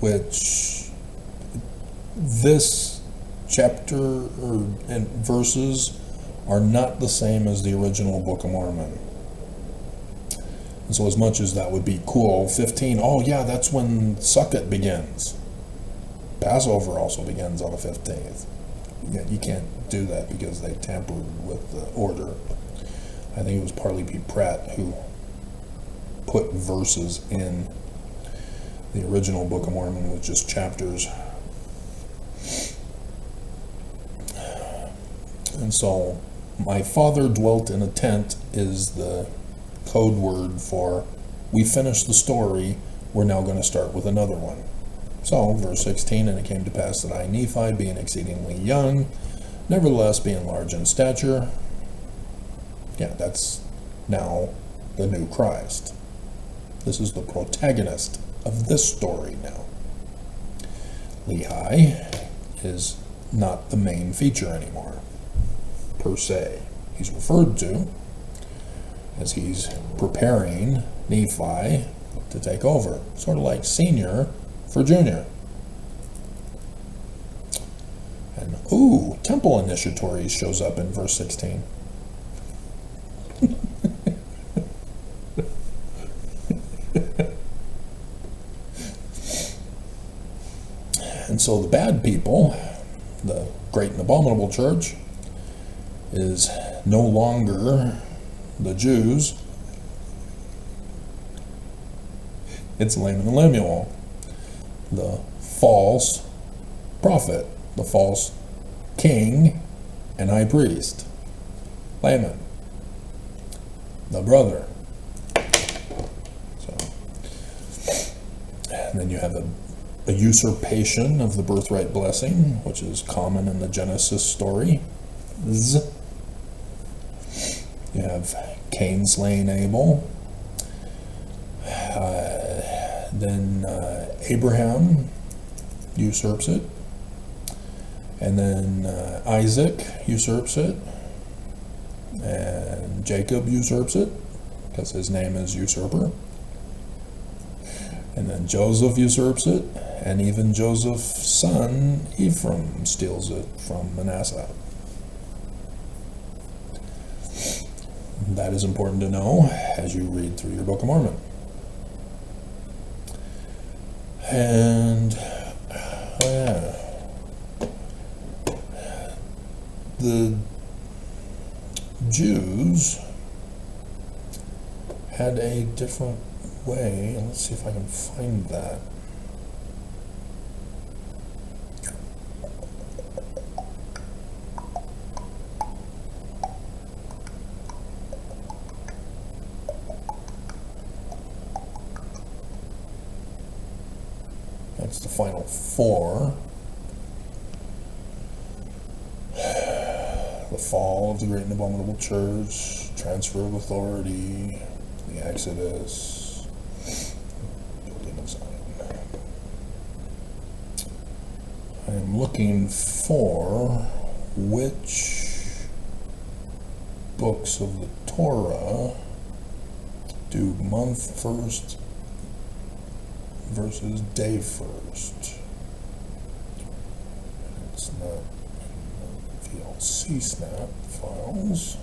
which this chapter and verses are not the same as the original Book of Mormon. And so as much as that would be cool, 15, oh yeah, that's when Sukkot begins. Passover also begins on the 15th. You can't do that because they tampered with the order. I think it was Parley P. Pratt who put verses in the original Book of Mormon with just chapters. And so, my father dwelt in a tent is the code word for, we finished the story, we're now going to start with another one. So, verse 16, and it came to pass that I, Nephi, being exceedingly young, nevertheless being large in stature, yeah, that's now the new Christ. This is the protagonist of this story now. Lehi is not the main feature anymore, per se. He's referred to as he's preparing Nephi to take over, sort of like senior for junior. And ooh, temple initiatories shows up in verse 16. And so the bad people, the great and abominable church, is no longer the Jews. It's Laman and Lemuel, the false prophet, the false king and high priest. Laman, the brother. So, and then you have a usurpation of the birthright blessing, which is common in the Genesis story. You have Cain slaying Abel. Then Abraham usurps it. And then Isaac usurps it. And Jacob usurps it, because his name is usurper. And then Joseph usurps it. And even Joseph's son, Ephraim, steals it from Manasseh. That is important to know as you read through your Book of Mormon. And, the Jews had a different way, and let's see if I can find that. That's the final four. The fall of the great and abominable church, transfer of authority, the Exodus, building of Zion. I'm looking for which books of the Torah do month first versus day first. It's not in the VLC snap files.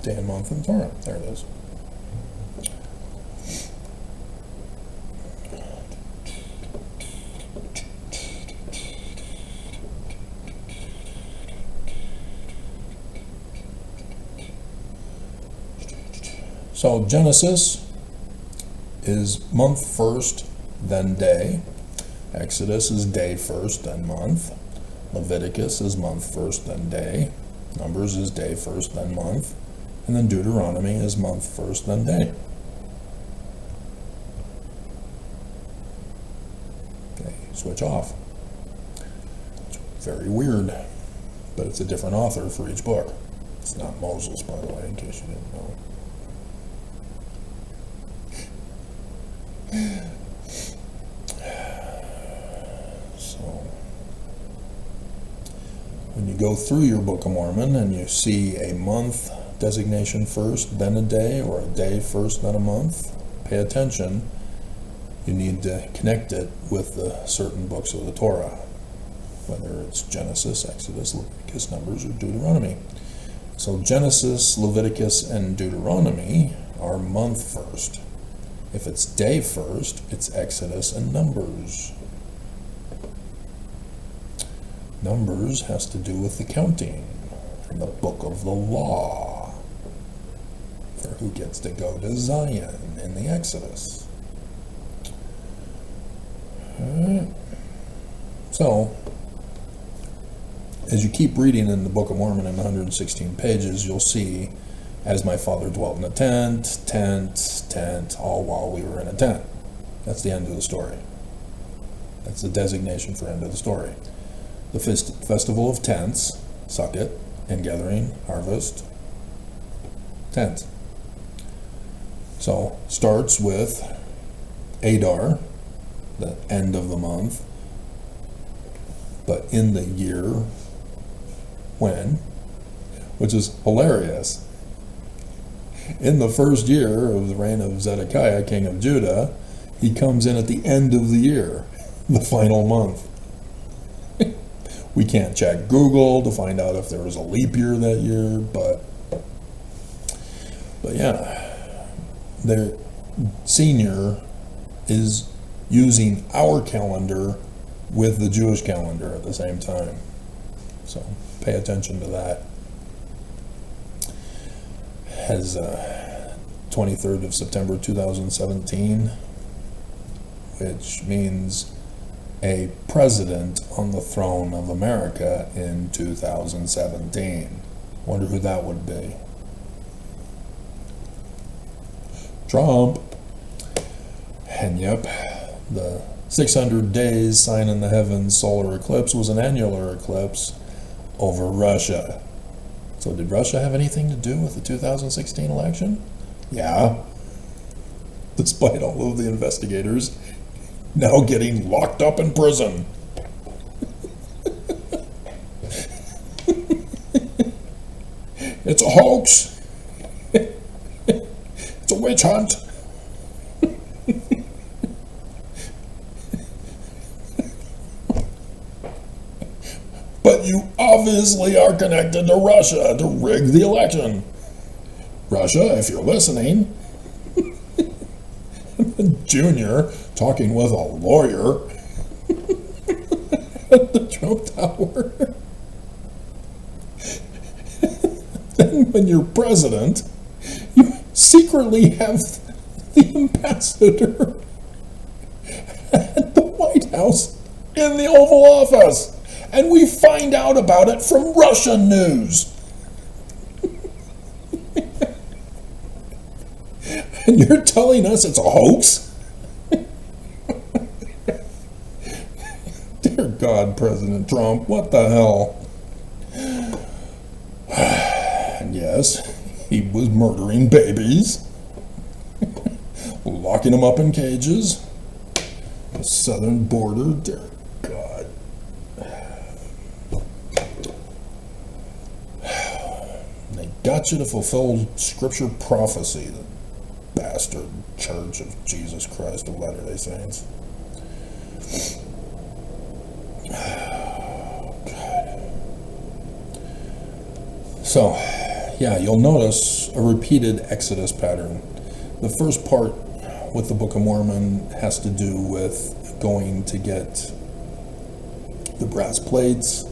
Day and month in Torah. There it is. So Genesis is month first, then day. Exodus is day first, then month. Leviticus is month first, then day. Numbers is day first, then month. And then Deuteronomy is month first, then day. Okay, switch off. It's very weird, but it's a different author for each book. It's not Moses, by the way, in case you didn't know. So, when you go through your Book of Mormon and you see a month designation first, then a day, or a day first, then a month, pay attention. You need to connect it with the certain books of the Torah, whether it's Genesis, Exodus, Leviticus, Numbers, or Deuteronomy. So Genesis, Leviticus, and Deuteronomy are month first. If it's day first, it's Exodus and Numbers. Numbers has to do with the counting and the book of the law, for who gets to go to Zion in the Exodus. So, as you keep reading in the Book of Mormon in 116 pages, you'll see, as my father dwelt in a tent, all while we were in a tent. That's the end of the story. That's the designation for end of the story. The Festival of Tents, Sukkot, Ingathering, Harvest, tent. So, starts with Adar, the end of the month, but in the year when, which is hilarious. In the first year of the reign of Zedekiah, king of Judah, he comes in at the end of the year, the final month. We can't check Google to find out if there was a leap year that year, but yeah, their senior is using our calendar with the Jewish calendar at the same time. So pay attention to that. Has 23rd of September 2017, which means a president on the throne of America in 2017. Wonder who that would be. Trump. And yep, the 600 days sign in the heavens solar eclipse was an annular eclipse over Russia. So did Russia have anything to do with the 2016 election? Yeah. Despite all of the investigators now getting locked up in prison. It's a hoax. It's a witch hunt. But you obviously are connected to Russia to rig the election. Russia, if you're listening. Junior talking with a lawyer at the Trump Tower. Then when you're president, you secretly have the ambassador at the White House in the Oval Office. And we find out about it from Russian news. And you're telling us it's a hoax? Dear God, President Trump, what the hell? And yes, he was murdering babies, locking them up in cages. The southern border, dear God. They got you to fulfill scripture prophecy, the bastard Church of Jesus Christ of Latter-day Saints. So, yeah, you'll notice a repeated Exodus pattern. The first part with the Book of Mormon has to do with going to get the brass plates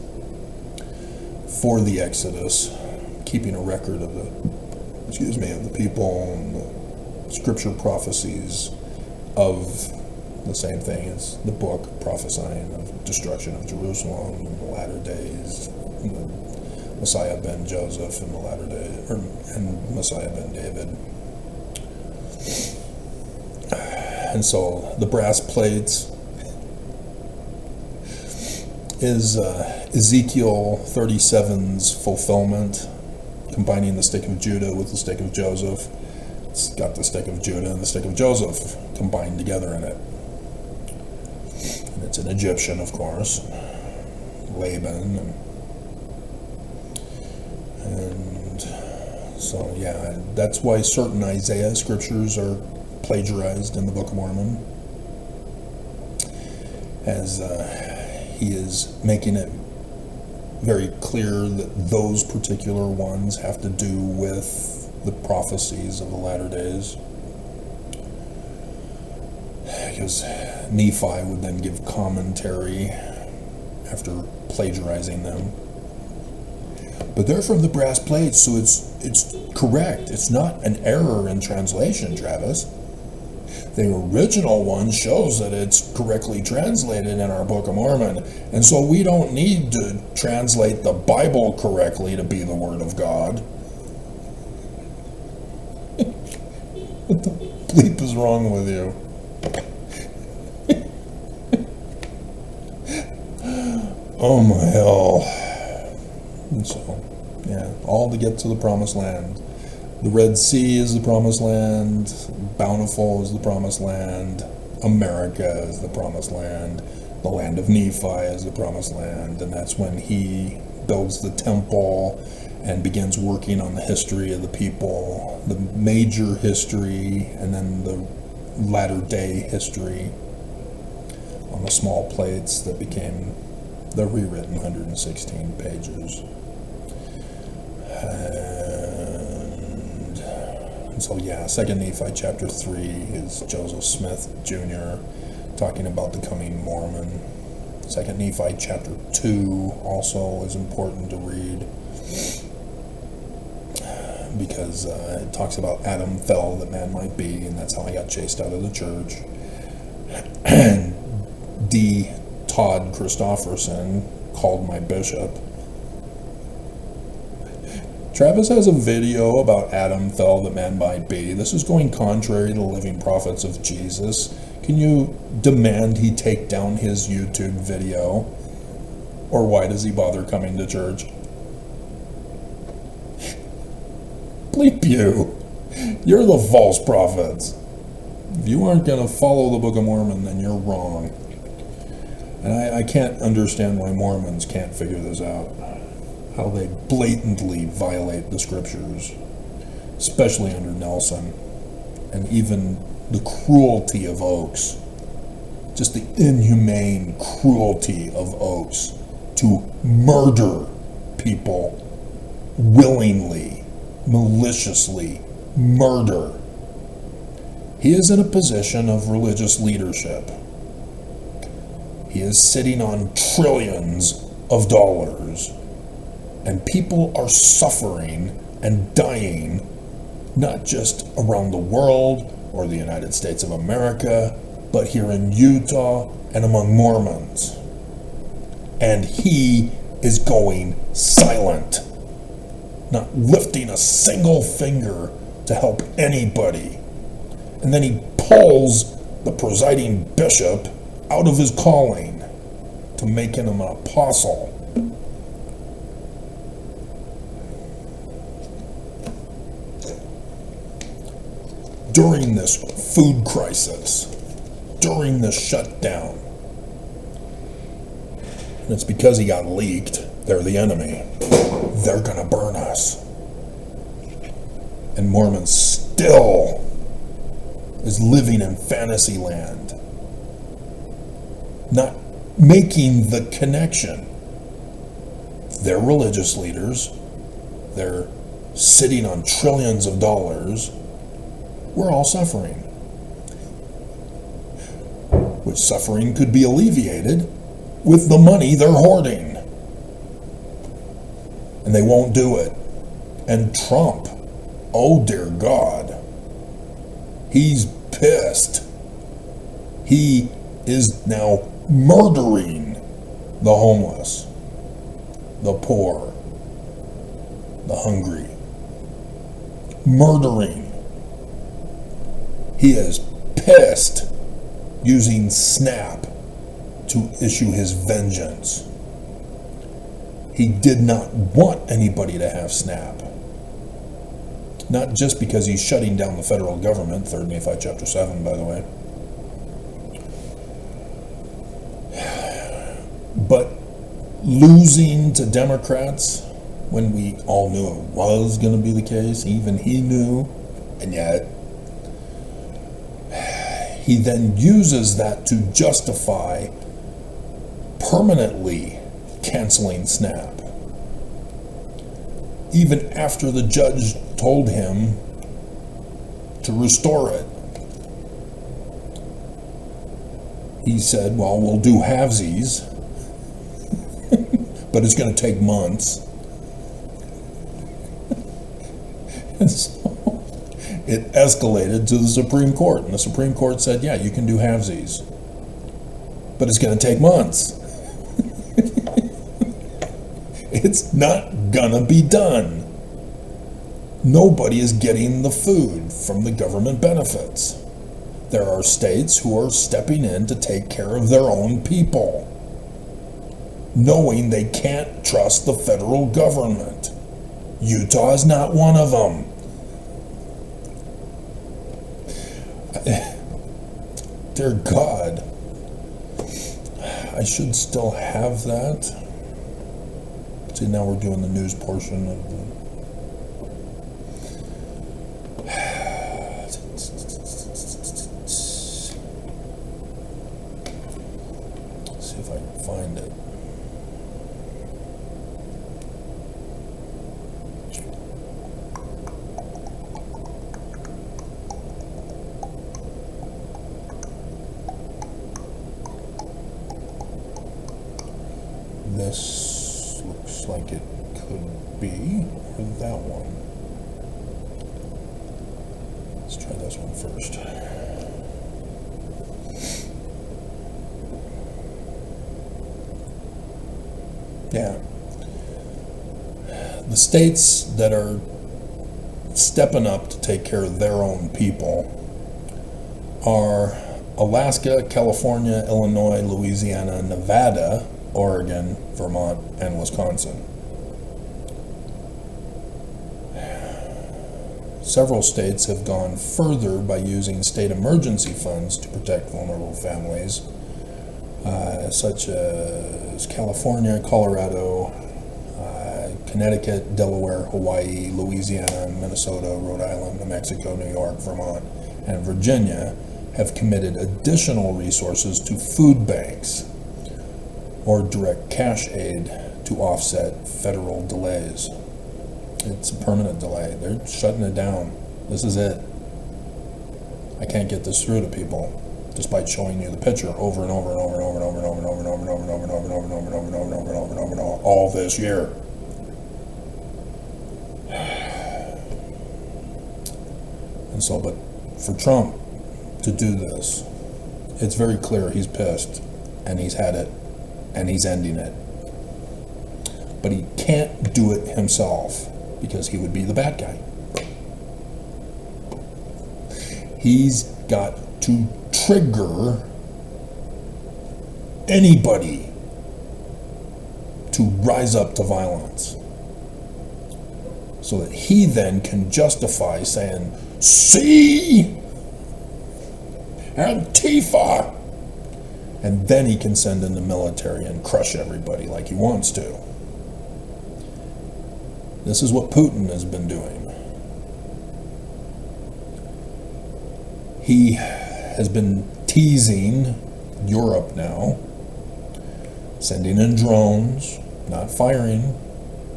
for the Exodus, keeping a record of the people and the scripture prophecies of the same thing as the book prophesying of destruction of Jerusalem in the latter days, and the Messiah ben Joseph in the latter days, and Messiah ben David. And so the brass plates is Ezekiel 37's fulfillment, combining the stick of Judah with the stick of Joseph. It's got the stick of Judah and the stick of Joseph combined together in it. And it's an Egyptian, of course, Laban. And so, yeah, that's why certain Isaiah scriptures are plagiarized in the Book of Mormon, as he is making it very clear that those particular ones have to do with the prophecies of the latter days, because Nephi would then give commentary after plagiarizing them. But they're from the brass plates, so it's correct. It's not an error in translation, Travis. The original one shows that it's correctly translated in our Book of Mormon, and so we don't need to translate the Bible correctly to be the Word of God. What the bleep is wrong with you? Oh my hell. And so, yeah, all to get to the promised land. The Red Sea is the promised land, Bountiful is the promised land, America is the promised land, the land of Nephi is the promised land, and that's when he builds the temple and begins working on the history of the people, the major history, and then the latter-day history on the small plates that became the rewritten 116 pages. And so, yeah, 2 Nephi chapter 3 is Joseph Smith Jr. talking about the coming Mormon. 2 Nephi chapter 2 also is important to read, because it talks about Adam fell that man might be, and that's how he got chased out of the church. And D. Todd Christofferson called my bishop. Travis has a video about Adam fell that man might be. This is going contrary to the living prophets of Jesus. Can you demand he take down his YouTube video? Or why does he bother coming to church? Bleep you. You're the false prophets. If you aren't going to follow the Book of Mormon, then you're wrong. And I can't understand why Mormons can't figure this out. How they blatantly violate the scriptures, especially under Nelson, and even the cruelty of Oaks, just the inhumane cruelty of Oaks to murder people willingly, maliciously murder. He is in a position of religious leadership. He is sitting on trillions of dollars. And people are suffering and dying, not just around the world or the United States of America, but here in Utah and among Mormons. And he is going silent, not lifting a single finger to help anybody. And then he pulls the presiding bishop out of his calling to make him an apostle. During this food crisis, during this shutdown. And it's because he got leaked. They're the enemy. They're gonna burn us. And Mormon still is living in fantasy land, not making the connection. They're religious leaders. They're sitting on trillions of dollars. We're all suffering. Which suffering could be alleviated with the money they're hoarding. And they won't do it. And Trump, oh dear God, he's pissed. He is now murdering the homeless, the poor, the hungry. Murdering. He is pissed, using SNAP to issue his vengeance. He did not want anybody to have SNAP. Not just because he's shutting down the federal government, 3 Nephi chapter 7, by the way. But losing to Democrats when we all knew it was going to be the case, even he knew, and yet he then uses that to justify permanently canceling SNAP. Even after the judge told him to restore it. He said, well, we'll do halvesies, but it's going to take months. And so it escalated to the Supreme Court, and the Supreme Court said, yeah, you can do halvesies, but it's going to take months. It's not gonna be done. Nobody is getting the food from the government benefits. There are states who are stepping in to take care of their own people, knowing they can't trust the federal government. Utah is not one of them. Dear God, I should still have that. See, now we're doing the news portion of the... Let's see if I can find it. This looks like it could be, or that one. Let's try this one first. Yeah. The states that are stepping up to take care of their own people are Alaska, California, Illinois, Louisiana, Nevada, Oregon, Vermont, and Wisconsin. Several states have gone further by using state emergency funds to protect vulnerable families, such as California, Colorado, Connecticut, Delaware, Hawaii, Louisiana, Minnesota, Rhode Island, New Mexico, New York, Vermont, and Virginia have committed additional resources to food banks or direct cash aid to offset federal delays. It's a permanent delay. They're shutting it down. This is it. I can't get this through to people, despite showing you the picture over and over and over and over and over and over and over and over and over and over and over and over and over and over and over and over and over and over and over all this year. And so, but for Trump to do this, it's very clear he's pissed, and he's had it, and he's ending it. But he can't do it himself, because he would be the bad guy. He's got to trigger anybody to rise up to violence, so that he then can justify saying, "See? Antifa!" And then he can send in the military and crush everybody like he wants to. This is what Putin has been doing. He has been teasing Europe now, sending in drones, not firing,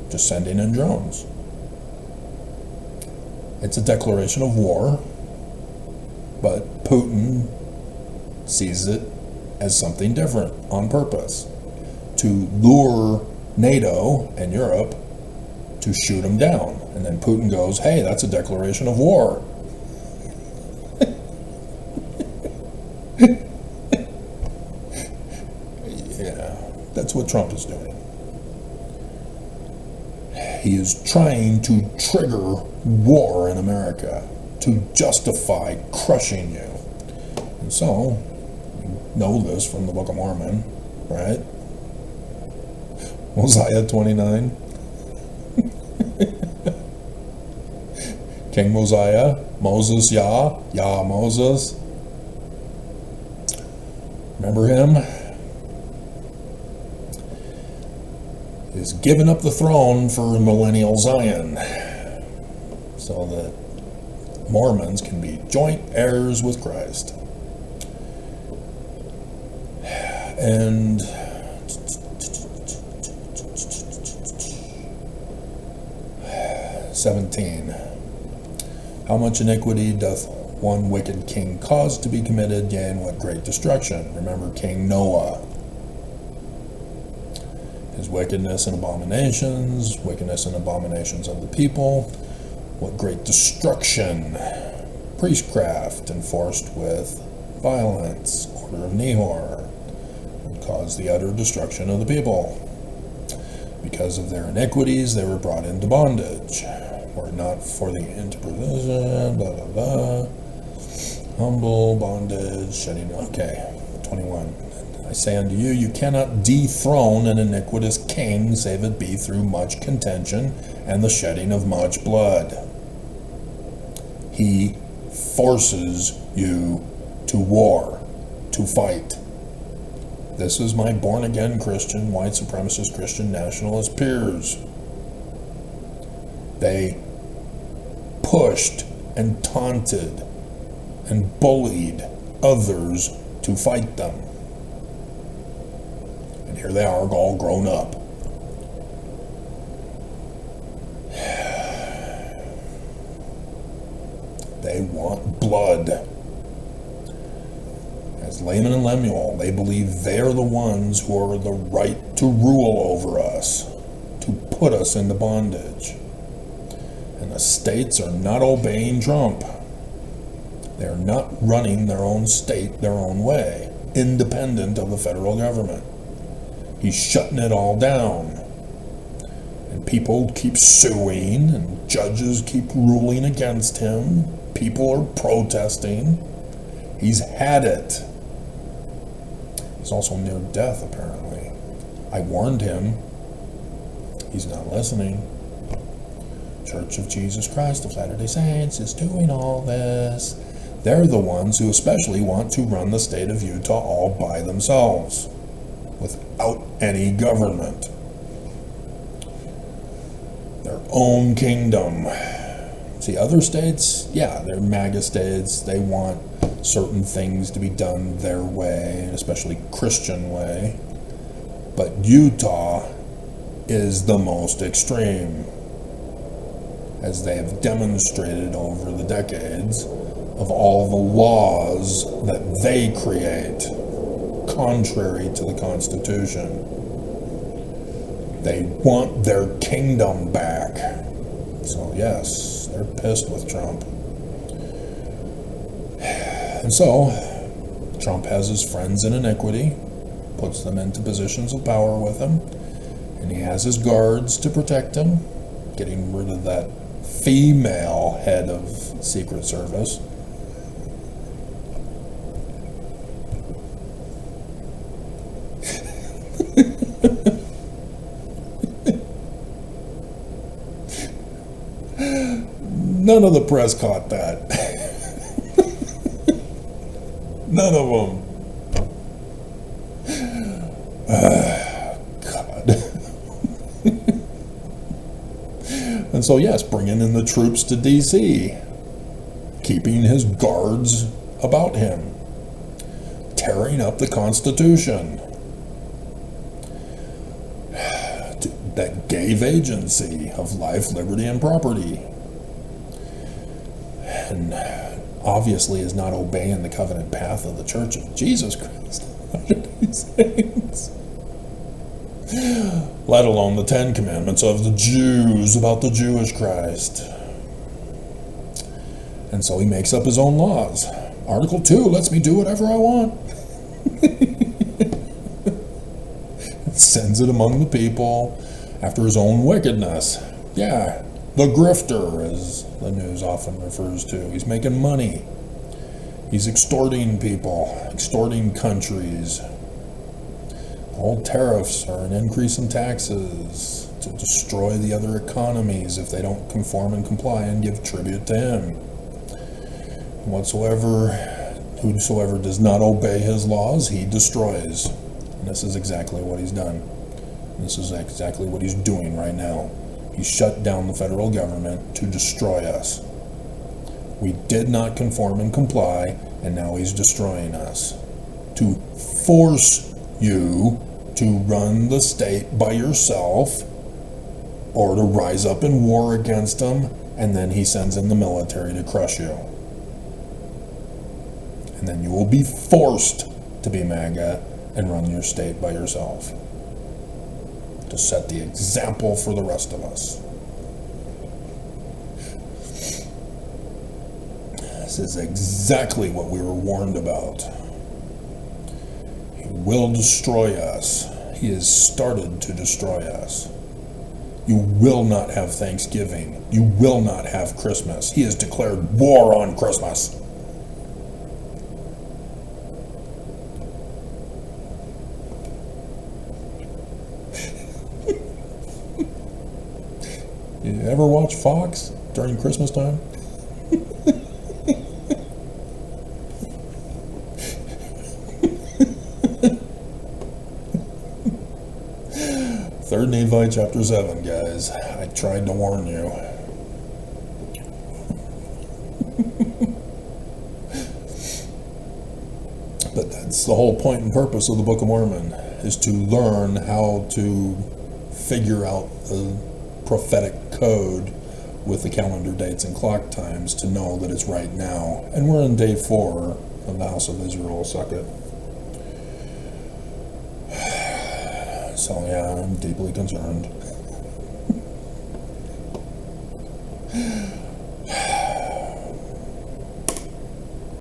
just sending in drones. It's a declaration of war, but Putin sees it as something different on purpose, to lure NATO and Europe to shoot him down. And then Putin goes, "Hey, that's a declaration of war." Yeah, that's what Trump is doing. He is trying to trigger war in America to justify crushing you. And so, you know this from the Book of Mormon, right? Mosiah 29. King Mosiah, Moses, Yah Moses. Remember him? He's given up the throne for millennial Zion, so that Mormons can be joint heirs with Christ. And 17. How much iniquity doth one wicked king cause to be committed, yea, and what great destruction? Remember King Noah. His wickedness and abominations of the people. What great destruction. Priestcraft enforced with violence, order of Nehor, would cause the utter destruction of the people. Because of their iniquities, they were brought into bondage. Were it not for the interposition, blah, blah, blah. Humble, bondage, shedding. Okay, 21. I say unto you, you cannot dethrone an iniquitous king, save it be through much contention and the shedding of much blood. He forces you to war, to fight. This is my born-again Christian, white supremacist Christian nationalist peers. They pushed and taunted and bullied others to fight them. And here they are, all grown up. They want blood. As Laman and Lemuel, they believe they're the ones who are the right to rule over us, to put us into bondage. And the states are not obeying Trump. They're not running their own state their own way, independent of the federal government. He's shutting it all down. And people keep suing, and judges keep ruling against him. People are protesting. He's had it. He's also near death, apparently. I warned him. He's not listening. Church of Jesus Christ of Latter-day Saints is doing all this. They're the ones who especially want to run the state of Utah all by themselves, without any government. Their own kingdom. See, other states, yeah, they're MAGA states. They want certain things to be done their way, especially Christian way. But Utah is the most extreme, as they have demonstrated over the decades, of all the laws that they create, contrary to the Constitution. They want their kingdom back. So yes, they're pissed with Trump. And so, Trump has his friends in iniquity, puts them into positions of power with him, and he has his guards to protect him, getting rid of that female head of Secret Service. None of the press caught that. None of them. God. And so, yes, bringing in the troops to D.C., keeping his guards about him, tearing up the Constitution, that gave agency of life, liberty, and property, and obviously is not obeying the covenant path of the Church of Jesus Christ under these things, let alone the 10 Commandments of the Jews about the Jewish Christ. And so he makes up his own laws. Article 2 lets me do whatever I want. Sends it among the people after his own wickedness. Yeah, the grifter, as the news often refers to. He's making money. He's extorting people, extorting countries. All tariffs are an increase in taxes to destroy the other economies if they don't conform and comply and give tribute to him. Whosoever does not obey his laws, he destroys. And this is exactly what he's done. This is exactly what he's doing right now. He shut down the federal government to destroy us. We did not conform and comply, and now he's destroying us. To force you to run the state by yourself, or to rise up in war against him, and then he sends in the military to crush you. And then you will be forced to be MAGA and run your state by yourself, to set the example for the rest of us. This is exactly what we were warned about. He will destroy us. He has started to destroy us. You will not have Thanksgiving. You will not have Christmas. He has declared war on Christmas. You ever watch Fox during Christmas time? Third Nephi chapter 7, guys. I tried to warn you. But that's the whole point and purpose of the Book of Mormon, is to learn how to figure out the prophetic code with the calendar dates and clock times to know that it's right now. And we're in day 4 of the House of Israel, suck it. So yeah, I'm deeply concerned.